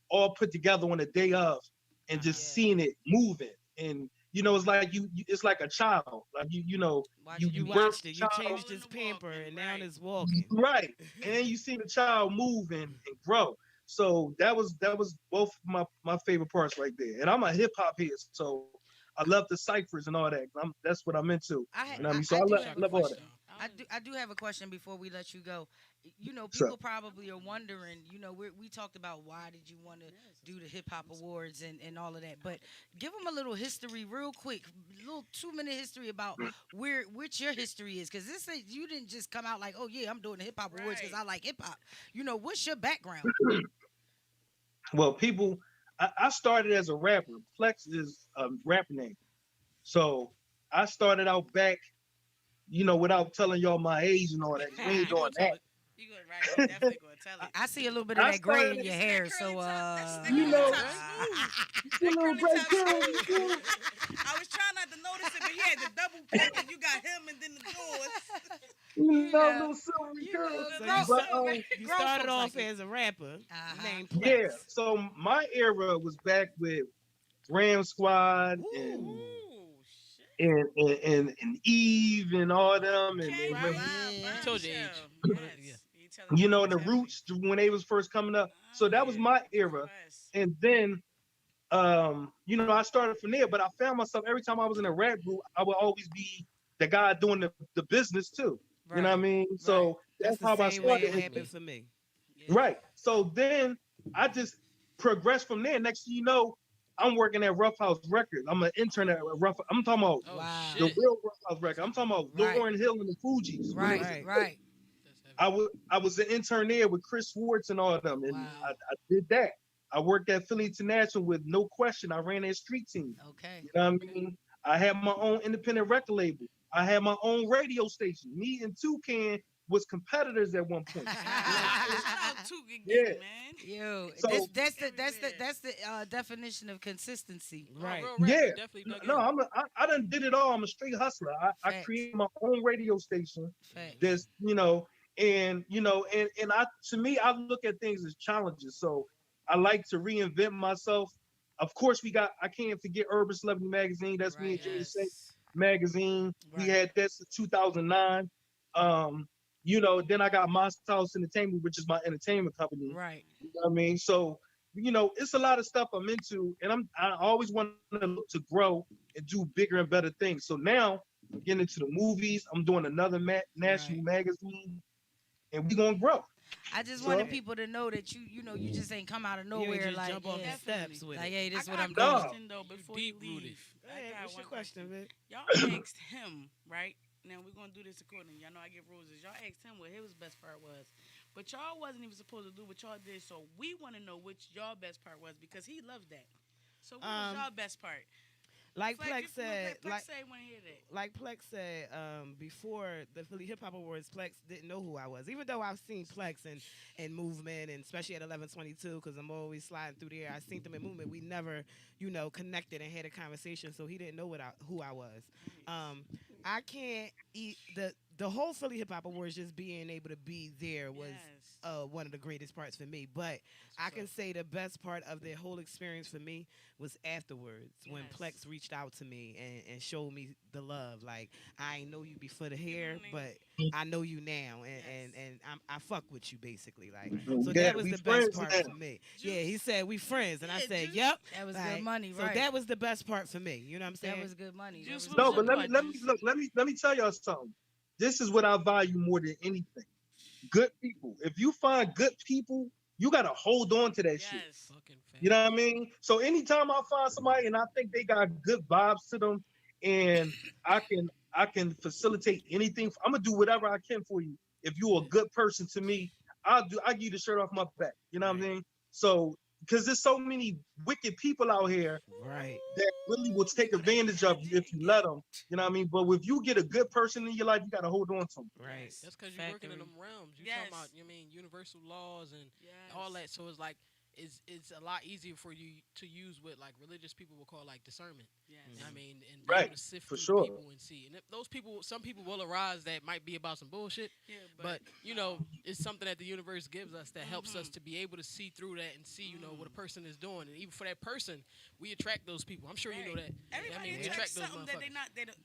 all put together on the day of, and just seeing it moving. And it's like it's like a child. Like you watched it. You changed his pamper, and now it's walking. Right, and then you see the child move and grow. So that was both my favorite parts right there. And I'm a hip hop head, so I love the ciphers and all that. That's what I'm into. I You know what I mean? So I I do love, have love all that. I do have a question before we let you go. You know, Sure. people probably are wondering. You know, we talked about why did you want to do the Hip Hop Awards and all of that, but give them a little history, real quick, a little 2-minute history about which your history is, because this is, you didn't just come out like, oh yeah, I'm doing the Hip Hop Awards because I like hip hop. You know, what's your background? Well, people, I started as a rapper. Plex is a rap name. So I started out back, without telling y'all my age and all that. 'Cause we ain't doing that. You good, right? You definitely gonna tell it. I see a little bit of that gray in your hair, so you know, that curly top smooth. I was trying not to notice it, but he had the double pick, and you got him, and then the doors. little silvery curls. So you started off as a rapper named Plex. Yeah. So my era was back with Ram Squad and Eve and all them, and I told you age. The Roots when they was first coming up. So that was my era, and then I started from there. But I found myself every time I was in a rap group, I would always be the guy doing the business too. Right. You know what I mean? So that's how I started. It happened for me. Yeah. Right. So then I just progressed from there. Next thing you know, I'm working at Rough House Records. I'm an intern at Rough. I'm talking about the real Rough House Record. I'm talking about Lauryn Hill and the Fugees. Right. I was an intern there with Chris Swartz and all of them, and I did that. I worked at Philly International with No Question. I ran their street team. Okay. You know what I mean? I had my own independent record label. I had my own radio station. Me and Toucan was competitors at one point. Yeah, man. Yo, so, that's the definition of consistency. Right. Yeah. No, I done did it all. I'm a straight hustler. I created my own radio station. There's, and to me, I look at things as challenges. So I like to reinvent myself. Of course, I can't forget Urban Celebrity Magazine. That's me and Jimmy Saint magazine. We had that since 2009. Then I got Monster House Entertainment, which is my entertainment company. Right. You know what I mean? So, it's a lot of stuff I'm into, and I always want to grow and do bigger and better things. So now I'm getting into the movies. I'm doing another national magazine, and we're gonna grow. I just wanted people to know that you just ain't come out of nowhere just like jump off the steps with hey, this is what I'm doing. Though, before you leave, what's your question, Vic? Y'all asked him, right? Now we're gonna do this accordingly. Y'all know I give rules. Y'all asked him what his best part was, but y'all wasn't even supposed to do what y'all did. So we want to know which y'all best part was because he loved that. So what was y'all best part? Like Plex said, like Plex said, before the Philly Hip Hop Awards, Plex didn't know who I was. Even though I've seen Plex and Movement, and especially at 1122, because I'm always sliding through there. I seen them in Movement. We never, connected and had a conversation. So he didn't know who I was. I can't eat the whole Philly Hip Hop Awards. Just being able to be there was one of the greatest parts for me. But I can say the best part of the whole experience for me was afterwards when Plex reached out to me and showed me the love. Like, I ain't know you before the hair, but I know you now, and I fuck with you basically. Like, so that was the best part for me. Yeah, he said we friends, and I said, yep. That was good money, right? So that was the best part for me. You know what I'm saying? That was good money. No, but let me tell y'all something. This is what I value more than anything. Good people. If you find good people, you gotta hold on to that shit. You know what I mean? So anytime I find somebody and I think they got good vibes to them, and I can facilitate anything, I'm gonna do whatever I can for you. If you're a good person to me, I'll give you the shirt off my back. You know what I mean? So because there's so many wicked people out here that really will take advantage of you if you let them. You know what I mean? But if you get a good person in your life, you got to hold on to them. Right. That's because you're working in them realms. You're talking about, universal laws and all that. So it's like, it's a lot easier for you to use what like religious people will call like discernment. Yes. I mean, and be able to sift through people and see. And those people, some people will arise that might be about some bullshit. Yeah, but it's something that the universe gives us that helps us to be able to see through that and see, what a person is doing. And even for that person, we attract those people. I'm sure you know that. Everybody attracts something that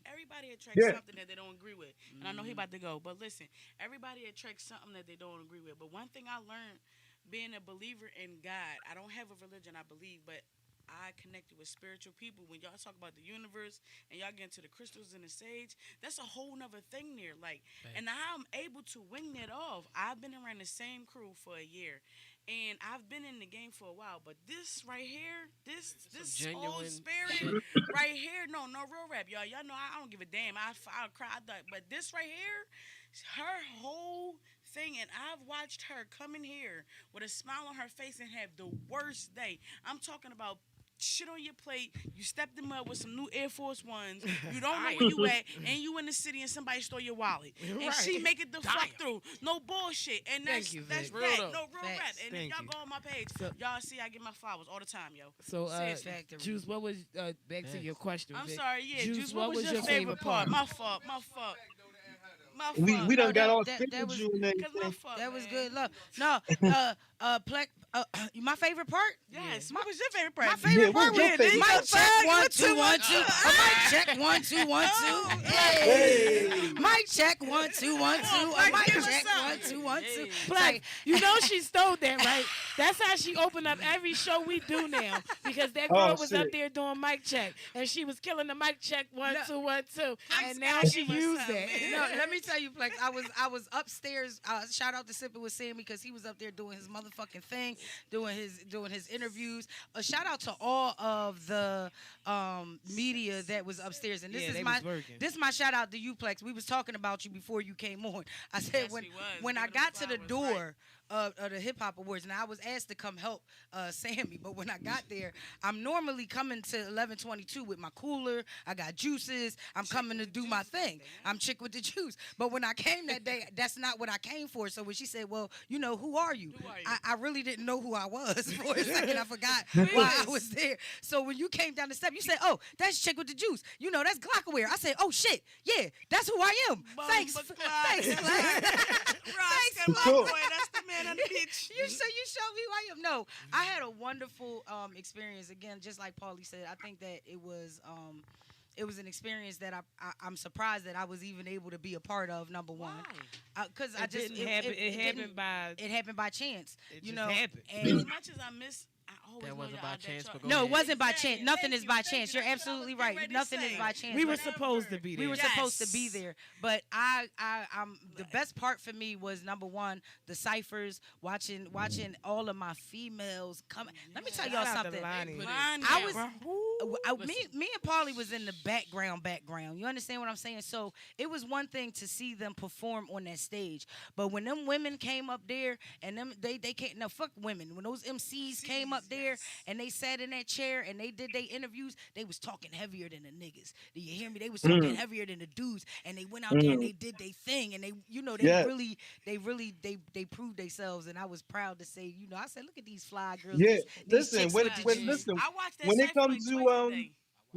everybody attracts something that they don't agree with. And I know he about to go, but listen, everybody attracts something that they don't agree with. But one thing I learned being a believer in God, I don't have a religion I believe, but I connected with spiritual people. When y'all talk about the universe and y'all get into the crystals and the sage, that's a whole nother thing there. Like, and I'm able to wing that off. I've been around the same crew for a year, and I've been in the game for a while. But this right here, this old spirit right here, no real rap, y'all. Y'all know I don't give a damn. I'll cry, but this right here, her whole thing, and I've watched her come in here with a smile on her face and have the worst day. I'm talking about shit on your plate. You stepped them up with some new Air Force Ones. You don't know where you at, and you in the city, and somebody stole your wallet, and she make it the fuck through. No bullshit, and that's that. No real rap. And if y'all go on my page, y'all see I get my flowers all the time, yo. So, Juice, what was back to your question? I'm sorry, Juice, what was your favorite part? My fault. We done got all that was, you and everything. That was good love. No, Plex, my favorite part? Yes. What was your favorite part? My favorite part was mic check 1 2 1 2. Mic check 1 2 1 2. Hey. Mic check 1 2 1 2. Mic check 1 2 1 2. Plex, you know she stole that, right? That's how she opened up every show we do now, because that girl was up there doing mic check, and she was killing the mic check 1 2 1 2, and now she used that. No, let me tell you, Plex, I was upstairs. Shout out to Sippin' with Sammy, because he was up there doing his motherfucking thing, doing his interviews. A shout out to all of the media that was upstairs, and this is my shout out to you, Plex. We was talking about you before you came on. I said when I got to the door of the Hip Hop Awards, and I was asked to come help Sammy, but when I got there, I'm normally coming to 1122 with my cooler. I got juices. I'm coming to do my thing. I'm chick with the juice. But when I came that day, that's not what I came for. So when she said, well, you know, who are you? I really didn't know who I was for a second. I forgot why I was there. So when you came down the step, you said, oh, that's chick with the juice. You know, that's Glockaware. I said, oh, shit. Yeah, that's who I am. Thanks. Thanks. That's the man on the beach. You showed me who I am. No, I had a wonderful experience. Again, just like Paulie said, I think that it was an experience that I'm surprised that I was even able to be a part of. Number one, because it happened by chance. It happened. And as much as I miss. That wasn't by chance. No, it wasn't by chance. Nothing is by chance. You're absolutely right. Nothing is by chance. We were supposed to be there. We were supposed to be there. But I'm the best part for me was, number one, the ciphers, watching all of my females come. Let me tell y'all something. Me and Paulie was in the background. You understand what I'm saying? So it was one thing to see them perform on that stage, but when them women came up there and they can't, no, fuck women. When those MCs came up there and they sat in that chair and they did their interviews, they was talking heavier than the niggas. Do you hear me? They was talking heavier than the dudes, and they went out there and they did their thing, and they proved themselves, and I was proud to say, I said, look at these fly girls. Yeah, these listen, when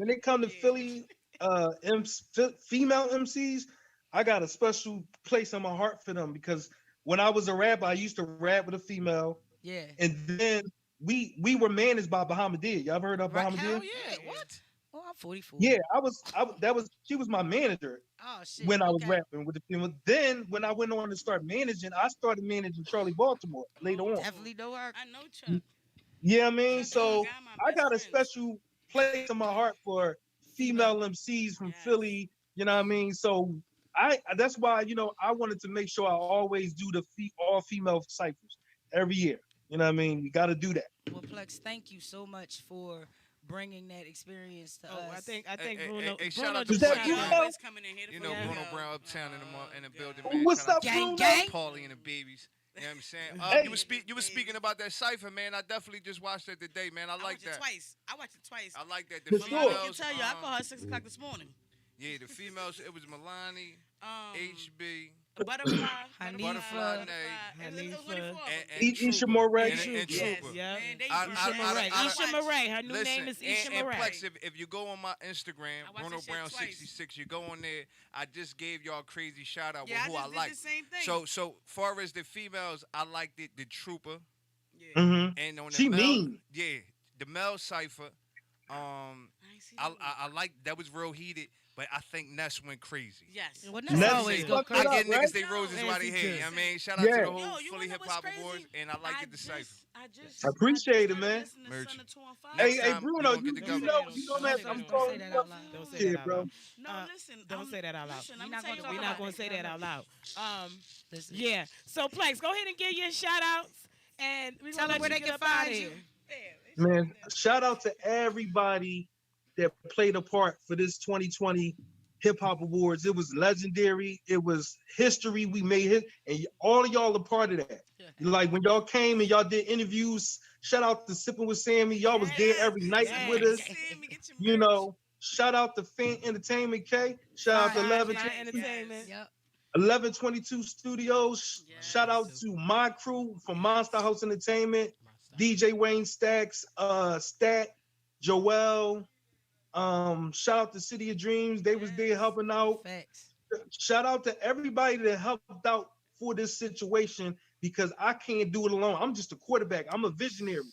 it comes to Philly female MCs, I got a special place in my heart for them, because when I was a rapper, I used to rap with a female. Yeah. And then we were managed by Bahamadia. Y'all ever heard of Bahamadia? Hell yeah. What? Oh, I'm 44. Yeah, she was my manager. Oh shit. When I was rapping with the female. Then when I went on to start managing, I started managing Charlie Baltimore later on. Definitely know her. I know Chuck. Yeah, I mean, so I got a special place in my heart for female MCs from Philly. You know what I mean? So that's why, I wanted to make sure I always do the all female ciphers every year. You know what I mean? You got to do that. Well, Plex, thank you so much for bringing that experience to us. I think Bruno. Shout out to to Bruno. Bruno Brown uptown in the building, man. What's up, Bruno? Paulie and the babies. You know what I'm saying? You were speaking about that cipher, man. I definitely just watched that today, man. I like that. I watched it twice. I like that. The The females. I can tell you, I called her at 6 o'clock this morning. Yeah, the females. It was Milani, HB. Butterfly, Butterfly, Isha Moray. And Trooper. Yeah. Isha Moray. Her new name is Isha Moray. And Plex, if you go on my Instagram, Bruno Brown 66, you go on there. I just gave y'all a crazy shout out with who I like. So far as the females, I liked it. The Trooper. Mm-hmm. And on the she male, mean. Yeah, the male cipher. I like that was real heated, but I think Ness went crazy. Yes. Well, Ness always go fucked it crazy. I up, give right? niggas they roses while they here. You know what I mean? Shout out to the whole Philly Hip Hop Awards, and I like the decipher. I appreciate it, man. Hey, Bruno, you know that I'm calling you up. Don't say that out loud. No, listen. Don't say that out loud. We're not going to say that out loud. Yeah. So, Plex, go ahead and give your shout outs, and we're going to let where you they get can up out find of you. here. Man, shout out to everybody that played a part for this 2020 Hip Hop Awards. It was legendary. It was history. We made it, and all of y'all a part of that. Like when y'all came and y'all did interviews. Shout out to Sipping with Sammy. Y'all was there every night with us. You know, shout out to Fan Entertainment K. Shout out to 1122 Studios. Shout out to my crew from Monster House Entertainment. DJ Wayne Stacks, Stat, Joel. Shout out to City of Dreams. They was there helping out. Shout out to everybody that helped out for this situation, because I can't do it alone. I'm just a quarterback. I'm a visionary.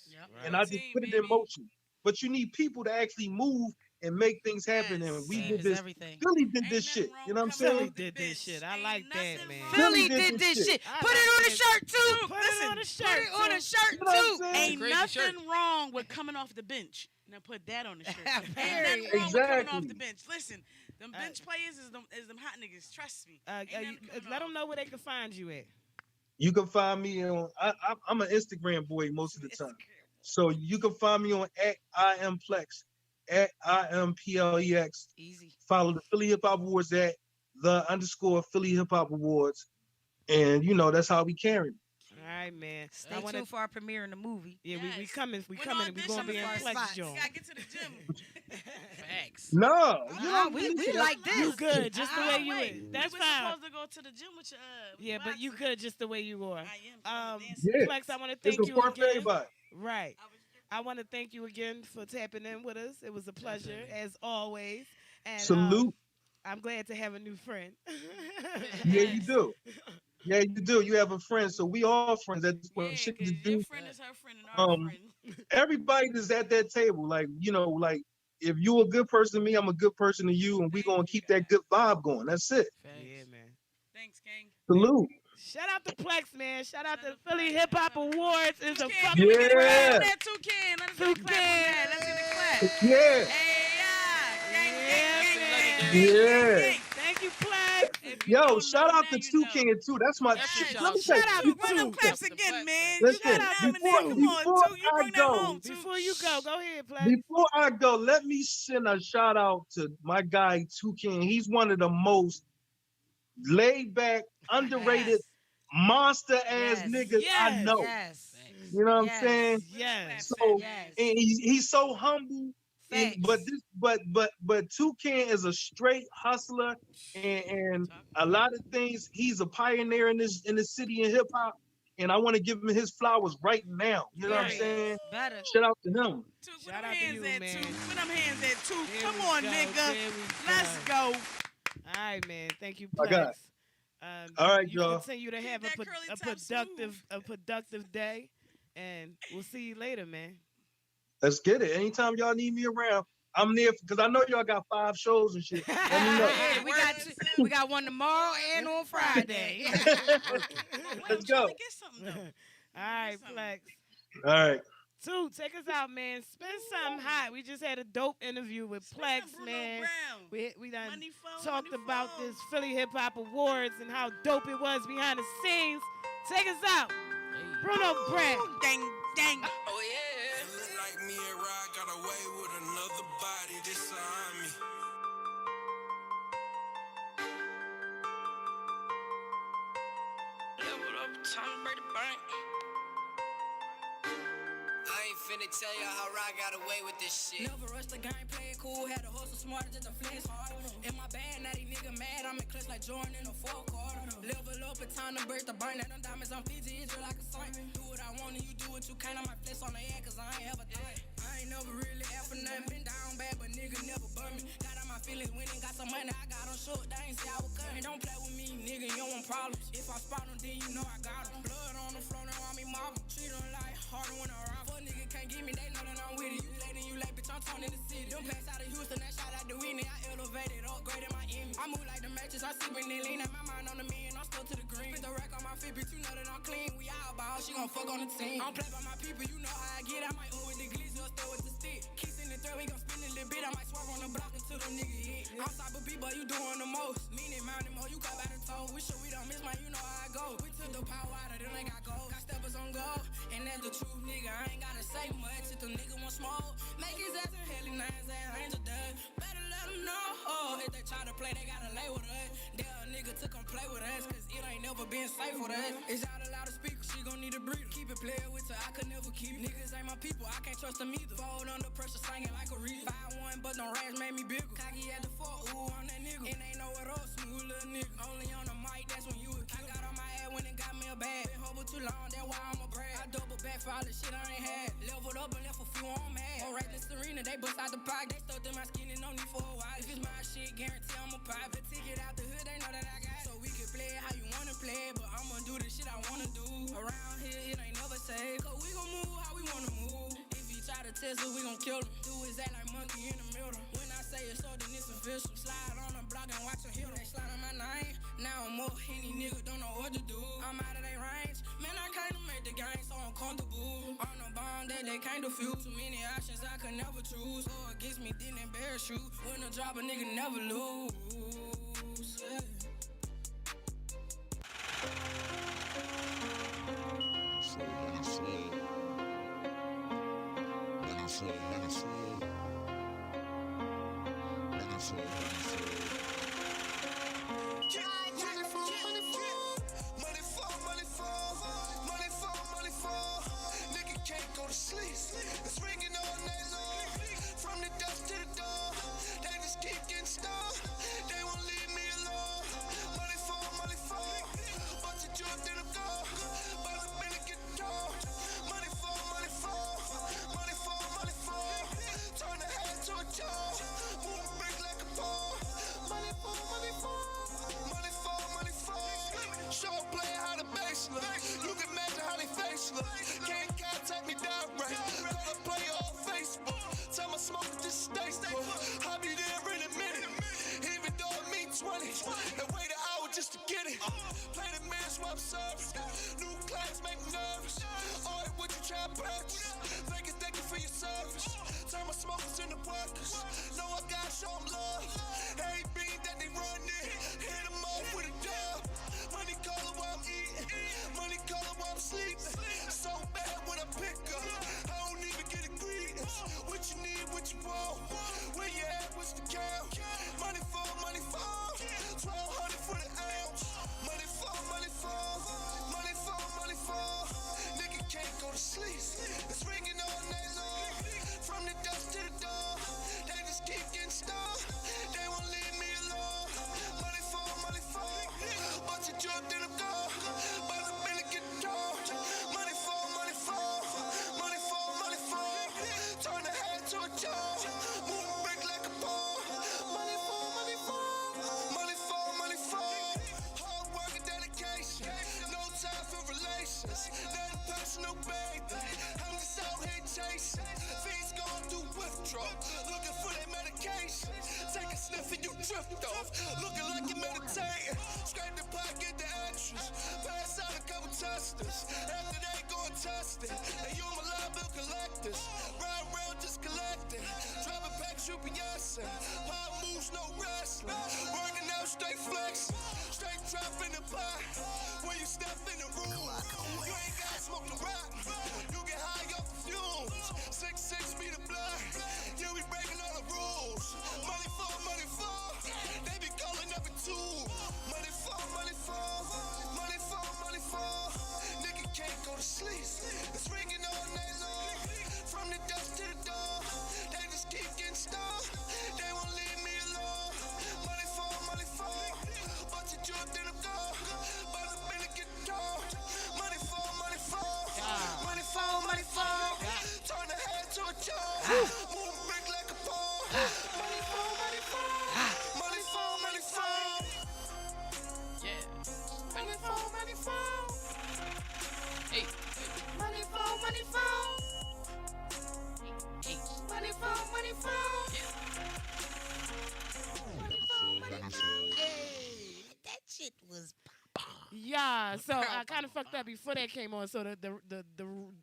And I just put it in motion. But you need people to actually move and make things happen. And we did this. Philly did this shit. You know what I'm saying? Philly did this shit. I like that, man. Philly did this shit. Put it on the shirt too. Put it on the shirt. Put it on the shirt You know what I'm too. saying? Ain't nothing wrong with coming off the bench. Now put that on the shirt. Ain't nothing wrong with coming Exactly. off the bench. Listen, them bench players is them hot niggas. Trust me. Let them know where they can find you at. You can find me on, I'm an Instagram boy most of the time. So you can find me on @IamPlex, @IamPlex. Easy. Follow the Philly Hip Hop Awards @the_ Philly Hip Hop Awards. And you know, that's how we carry it. All right, man. Stay tuned for our premiere in the movie. Yeah, we coming. We going to be in Plex, Joe. Gotta get to the gym. Facts. No, we like this. You good, just the way you wait. is. That's we fine. supposed to go to the gym with your Yeah, but you good just the way you are. I am. Yeah. Plex, I want to It's thank a you part for again. everybody. Right. I want to thank you again for tapping in with us. It was a pleasure, as always. And, Salute. I'm glad to have a new friend. Yeah, you do. Yeah, you do. You have a friend, so we all friends at this point. Shit to do. Your friend is her friend and our friend. Everybody that's at that table, like, you know, like if you a good person to me, I'm a good person to you, and we gonna keep that good vibe going. That's it. Yeah, man. Thanks, gang. Salute. Shout out to Plex, man. Shout out to the Philly Hip Hop Awards. It's a Toucan, fucking we get a clap on Yeah. that, Toucan. Let's get a clap on that. Let's get a clap. Yeah. Hey, Yeah. Thank you, Plex. Yo, shout out to Toucan too. That's my shit. Let me say, Shout out. Run them claps again, man. Listen, You got before you I bring that go- home, too. Before you go ahead, Plex. Before I go, let me send a shout out to my guy Toucan. He's one of the most laid back, underrated, monster ass niggas I know. Yes. You know what I'm saying? Yes. So Yes. and he's so humble. And, but Toucan is a straight hustler, and a lot of things. He's a pioneer in the city in hip hop, and I want to give him his flowers right now. You know what I'm saying? Better. Shout out to him. Shout out to you, man. Put them hands at two. There Come we on, go, nigga. there we Let's go. go. All right, man. Thank you, My God. Plex. All right, you y'all. continue to have Keep that curly top a productive day, and we'll see you later, man. Let's get it. Anytime y'all need me around, I'm there because I know y'all got 5 shows and shit. Let me know. Yeah, we got one tomorrow and on Friday. Let's go. Get something, though. All right, Plex. All right. Two, take us out, man. Spin something hot. We just had a dope interview with Plex, man. We done talked about this Philly Hip Hop Awards and how dope it was behind the scenes. Take us out. Bruno Brand. Dang, dang. Oh yeah. Feeling like me and Rod got away with another body this on me. Level up, time to break the bank. I ain't finna tell you how Rod got away with this shit. Never rush the game, play it cool, had a hustle smarter just a flex hard. In my bag, now these nigga mad, I'm in clutch like Jordan in the 4th quarter. Level up, it's time to break the burn, that them diamonds on Fiji, it's just like a saint. Do what I want and you do what you can, I might flex on the head, cause I ain't ever think. I ain't never really after nothing, been down bad, but nigga never burn me. Got out my feelings, winning, got some money, I got on short, they ain't say I was coming. Don't play with me, nigga, you don't want problems. If I spot them, then you know I got them. Blood on the floor, now I'm in marble. Treat them like harder when I rob. Fuck nigga can't get me, they know that I'm with it. You late and you late, bitch, I'm turning the city. Them packs out of Houston, that shot out the Whitney. I elevated, upgraded my image. I move like the matches, I sip in the lean. At my mind on the million, I'm still to the green. Put the rack on my feet, bitch, you know that I'm clean. We all ball, she gon' fuck on the team. I'm play by my people, you know how I get. I might with the glizzy or throw with the stick. Kissing the thread, we gon' spin a little bit. I might swerve on the block until the nigga hit. I'm type of B-boy, you doing the most. Meaning mountain more, you got by the toe. We sure we don't miss, man, you know how I go. We took the power out of them, they got gold. Got steppers on gold, and that's the truth, nigga. I ain't gotta say much if the nigga want smoke. Make his ass in hell, nines and angel done. Better let them know. Oh, if they try to play, they gotta lay with us. There a nigga to come play with us, cause it ain't never been safe with us. It's out allowed to speak, she gon' need a breather. Keep it playing with her, I could never keep. Niggas ain't my people, I can't trust them either. Fold under pressure, singing like a reader. 5-1, but no rags made me bigger. Cocky at the fort, ooh, I'm that nigga. And ain't nowhere else, smooth little nigga. Only on the mic, that's when you a kid. I got on my ass when it got me a bag. Been humble too long, that's why I'm a brag. I double back for all the shit I ain't had. Leveled up and left a few on mad. All right, this Serena, they bust out the pocket. They stuck through my skin and no need for a while. If it's my shit, guarantee I'm a pop. The ticket out the hood, they know that I got it. So we can play it how you wanna play it, but I'ma do the shit I wanna do. Around here, it ain't never safe. Cause we gon' move how we wanna move. If he try to test us, we gon' kill him. Do his act like monkey in the middle. When I say it's so, then it's official. Slide on the block and watch him hit him. They slide on my name. Now I'm up, any nigga don't know what to do. I'm out of their range. Man, I can't make the game so uncomfortable. On the bond that they can't defuse. Too many options I could never choose. Go against me, then embarrass you. When I drop a nigga never lose. Yeah. It's ringing all night long. From the dust to the dawn, they just keep getting stoned. They won't leave me alone. Money fall. Bunch of junk, then I'm gone. But I'm gonna get down. Money fall. Turn the head to a jaw. Move big like a ball. Money fall. Show player how the bass look. You can imagine how they face look. Can't contact me direct. Call a player on Facebook. Tell my smoke to just stay still. I'll be there in a minute. Even though it means 20. And wait an hour just to get it. Play the man swap service. New class make me nervous. Alright, what you try to purchase? Thank you for your service. Turn my smokers into workers. Know I gotta show them love. Every beat that they run in. Hit them off with a dub. Money caller while I'm eating. Money caller while I'm sleeping. So bad when I pick up. I don't even get a greetings. What you need, what you want. Where you at, what's the count? Money fall. 1200 for the ounce. Money fall. Nigga can't go to sleep. It's ringing all night long. From the dust to the dawn. They just keep getting stoned. They won't leave me alone. Money fall. Bunch of junk, then I'm gone. But I'm gonna get down. Money fall. Turn the head to a jaw. Move big like a ball. Money fall. Hard work and dedication. No time for relations. Nothing personal, baby. I'm just out here chasing. Fiends going through withdrawal. Looking for their medication. Take a sniff and you drift off. Looking like you're meditating. Scrape the pot, get the extras. Pass out a couple testers. After they go and test it. And you my live bill collectors. Ride around just collecting. Dropping packs, you be yessin'. Pop moves, no wrestling. Working out straight flex. Straight trap in the pot. When you step in the room, you ain't gotta smoke the rock. You get high off the fumes. 6'6" be the block. You be breaking all the rules. Money fall. They be calling up a tool. Money fall. Nigga can't go to sleep. It's ringing all night long. From the dust to the dawn. They just keep getting stoned. They won't leave me alone. Money fall. Bunch of junk, then I'm gone. But I'm gonna get down. Money fall. Turn the head to a jaw. Move big like a ball. Money fall. Yeah. Money fall. Hey. Money fall. Hey. Money fall. Yeah, so I kind of fucked up before that came on. So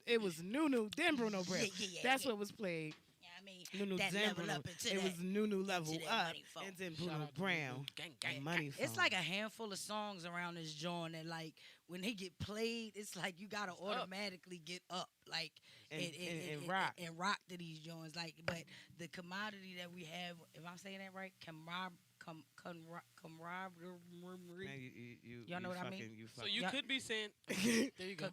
it was Nunu, then Bruno Brown. That's what was played. Yeah, I mean, Nunu, that then level Bruno. up into It that. was Nunu level that up, money phone. and then Bruno Brown. Gang. Money It's phone. like a handful of songs around this joint, and like when they get played, it's like you gotta automatically get up, like and rock and rock to these joints. Like, but the commodity that we have, if I'm saying that right, camaraderie. Y'all know what I mean? So you could be saying, there you go.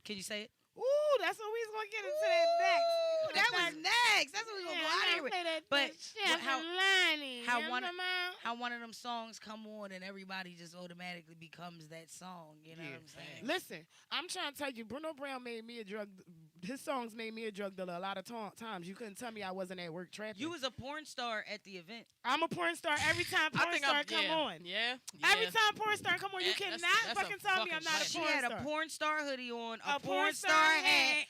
Can you say it? Ooh, that's what we was gonna get into that next. That was next. That's what we gonna go out here with. But how one of them songs come on and everybody just automatically becomes that song. You know what I'm saying? Listen, I'm trying to tell you, Bruno Brown made me a drug. His songs made me a drug dealer a lot of times. You couldn't tell me I wasn't at work trapping. You was a porn star at the event. I'm a porn star every time porn star come on. Yeah. Every time porn star come on, you cannot fucking tell me I'm not a porn star. She had a porn star hoodie on, a porn star hat.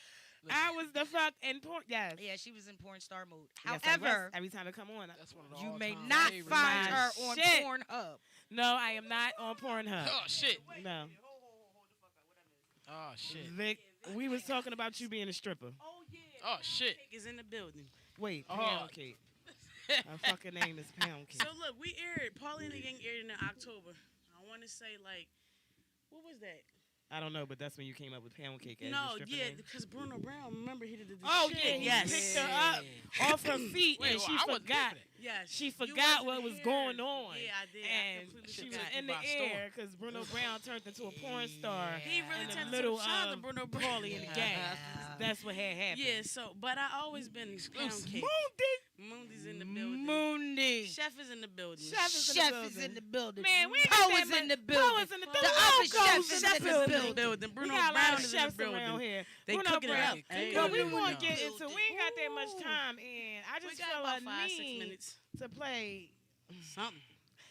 I was the fuck in porn. Yes. Yeah, she was in porn star mode. Yes, However, every time I come on, that's one of the you may all-time not favorites. find her on Pornhub. No, I am not on Pornhub. Oh shit. No. Oh shit. Vic, we was talking about you being a stripper. Oh yeah. Oh shit. Cake is in the building. Wait, Pound Cake. Her fucking name is Pound Cake. So look, we aired. Paulie Da Gang aired in October. I want to say like, what was that? I don't know, but that's when you came up with Pound Cake as your stripper name. because Bruno Brown, remember he did the shit. Yes. He picked her up off her feet and she forgot. Yes. She forgot what was going on. Yeah, I did. And she was in the air because Bruno Brown turned into a porn star. He really in turned the middle into of Bruno Brown. Paulie and the gang. That's what had happened. Yeah, so, but I always been Pound Cake. Moondy's in the building. Moondy. Chef is in the building. Chef is in the building. Man, we Poe is in the building. The other chef is in the building. Bruno Brown is in the building. Around here. They Bruno cooking Brown. it up. But we going to get into, we ain't got that much time, and I just feel a 5-6 need minutes. to play Something.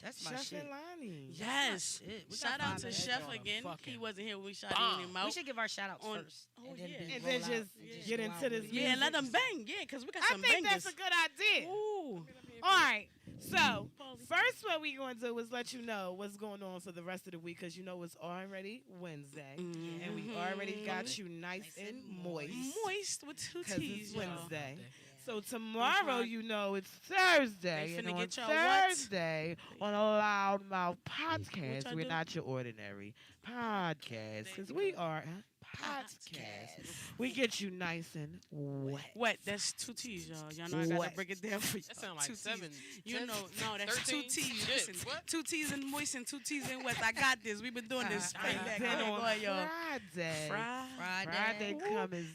That's my Chef shit. and Lonnie. Yes. Shout out to Chef again. He wasn't here when we shot him out. We should give our shout outs first. Oh, And then just get into this music. Yeah, let them bang. Yeah, because we got some bangers. I think that's a good idea. Ooh. All right. So, first what we going to do is let you know what's going on for the rest of the week because you know it's already Wednesday. Mm-hmm. And we already got you nice and moist. Moist with 2 T's, it's Wednesday. So tomorrow, you know, it's Thursday. And on Thursday, on a Loudmouth podcast, we're not your ordinary podcast because we are a podcast. We get you nice and wet. Wet. That's 2 T's, y'all. Y'all know I got to break it down for you. That sounds like 7. You know, no, that's 13? 2 T's. Shit, Listen, what? 2 T's in moist and 2 T's in wet. I got this. We've been doing this. And then on Friday coming.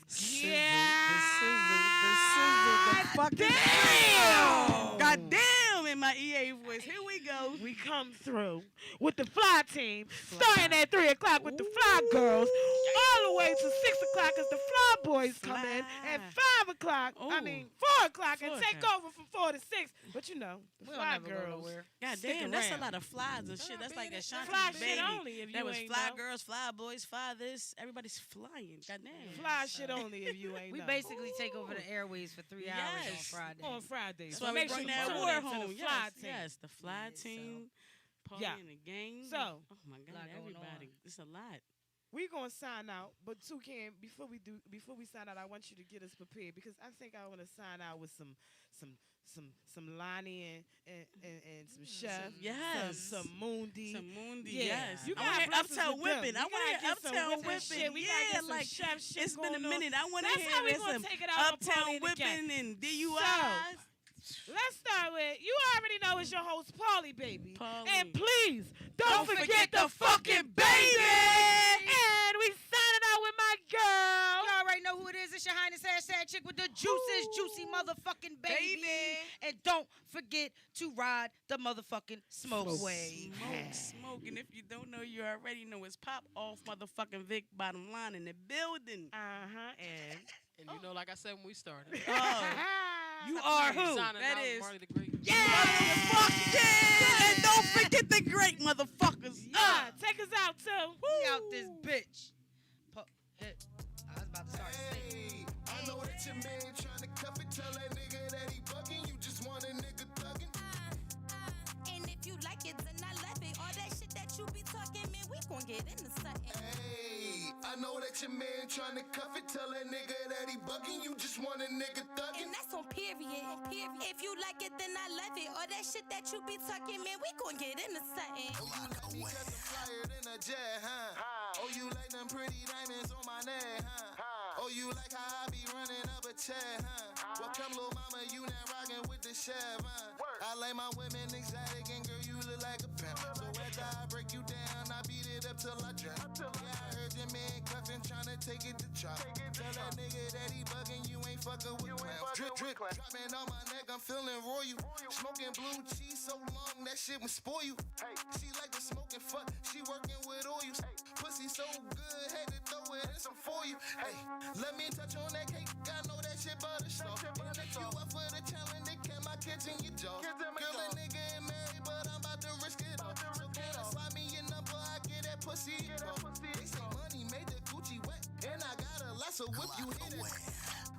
God damn in my EA voice. Here we go. We come through with the fly team, starting at 3 o'clock with the fly girls, all the way to 6 o'clock as the fly boys come in, at 5 o'clock, 4 o'clock, and take over from 4 to 6. But you know, the fly girls. God damn, that's a lot of flies and shit. That's like that Shanti fly baby. shit only if you that was ain't fly know. girls, fly boys, fly this. Everybody's flying. God damn. Fly shit only if you ain't We know. basically take over the airways for 3 hours on Friday. On Fridays. So we bring that war home. Yes, yes, the fly team. Paulie and the gang. So, oh my God, everybody. It's a lot. We're gonna sign out, but Toucan, before we sign out, I want you to get us prepared because I think I want to sign out with some Lonnie and some Chef. Yes. Some Moondy. Yes. You got Uptown Whipping. I want to hear Uptown Whipping. Yeah, like Chef shit. It's been a minute. I want to hear some Uptown Whipping and DUIs. Let's start with, you already know it's your host, PaulieBaby. Paulie. And please, don't forget the fucking baby! And we signing out with my girl. You already know who it is. It's your Highness #chick with the juicy motherfucking baby. And don't forget to ride the motherfucking smoke wave. Smoke. And if you don't know, you already know it's Pop Off motherfucking Vic Bottom Line in the building. And you know, like I said when we started. You are who? That is Marley the Great. Yeah! And don't forget the great motherfuckers. Take us out, too. We out this bitch. I was about to start singing. I know that your man trying to cuff it. Tell that nigga that he bugging. You just want a nigga thugging. And if you like it, then I love it. All that shit that you be talking, man, we gon' get get into something. Hey, I know that your man tryna cuff it. Tell that nigga that he bugging. You just want a nigga thugging. And that's on period. If you like it, then I love it. Or that shit that you be talking, man, we gon' get into something. Oh, you like me cause I'm flyer than a jet, huh? Oh, you like them pretty diamonds on my neck, huh? Oh, you like how I be running up a check, huh? Well, come, little mama, you not rockin' with the chef, huh? I like my women exotic, and girl, you look like a pimp. So after I break you down, I beat it up till I drink. Yeah, I heard your man cuffin', tryna take it to chop. Tell that nigga that he buggin', you ain't fuckin' with clowns. Drip, drip, dropping on my neck, I'm feeling royal. Smoking blue cheese so long, that shit would spoil you. She like the smoking fuck, she working with oils. Pussy so good, had to throw it in some for you. Hey, let me touch on that cake, I know that shit butter soft. And if you up for the challenge, they can my kids in your jaw. Girl, a nigga ain't married, but I'm about to risk it all. So can I slide me your number, I get that pussy. They say money made the Gucci wet, and I got a lasso whip, you hit it.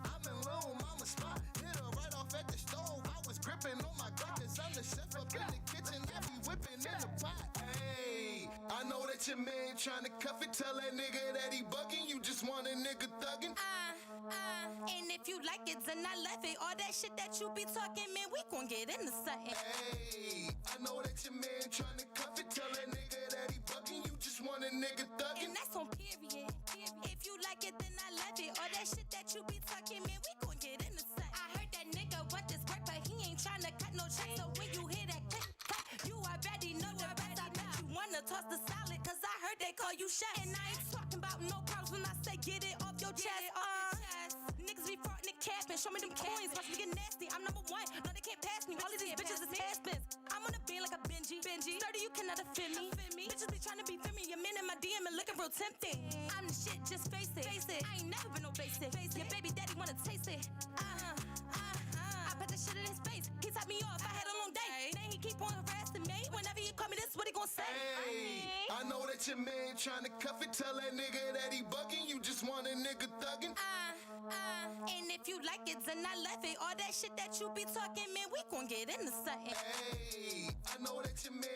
I'm in little mama spot, hit her right off at the stove. I was gripping on my gut, cause I'm the chef up in the kitchen, I be whipping in the pot. Hey, I know that your man tryna cuff it, tell that nigga that he bugging, you just want a nigga thugging. And if you like it, then I love it. All that shit that you be talking, man, we gon' get into something. Hey, I know that your man tryna cuff it, tell that nigga that he bugging, you just want a nigga thugging. And that's on period. If you like it, then I love it. All that shit that you be talking, man, we gon' get into something. I heard that nigga want this work, but he ain't tryna cut no check. So when you hear that click, you already know the rest. I bet you wanna toss the salad, cause I heard they call you chef. And I ain't talking about no problems when I say get it off your chest. Niggas be frontin' and capping, show me them coins, watch me get nasty. I'm number one, no they can't pass me. All of these bitches is has-beens. I'm on a beat like a Benji. 30, you cannot offend me. Bitches be trying to be feminine. Your man in my DM and looking real tempting. I'm the shit, just face it. I ain't never been no basic. Your baby daddy wanna taste it. I put that shit in his face. He topped me off, I had a long day. Then he keep on harassing me. Whenever he call me this, what he gon' say? Hey, I know that your man tryna cuff it, tell that nigga that he bugging, you just want a nigga thugging. And if you like it, then I love it. All that shit that you be talking, man, we gon' get into something. Hey, I know that your man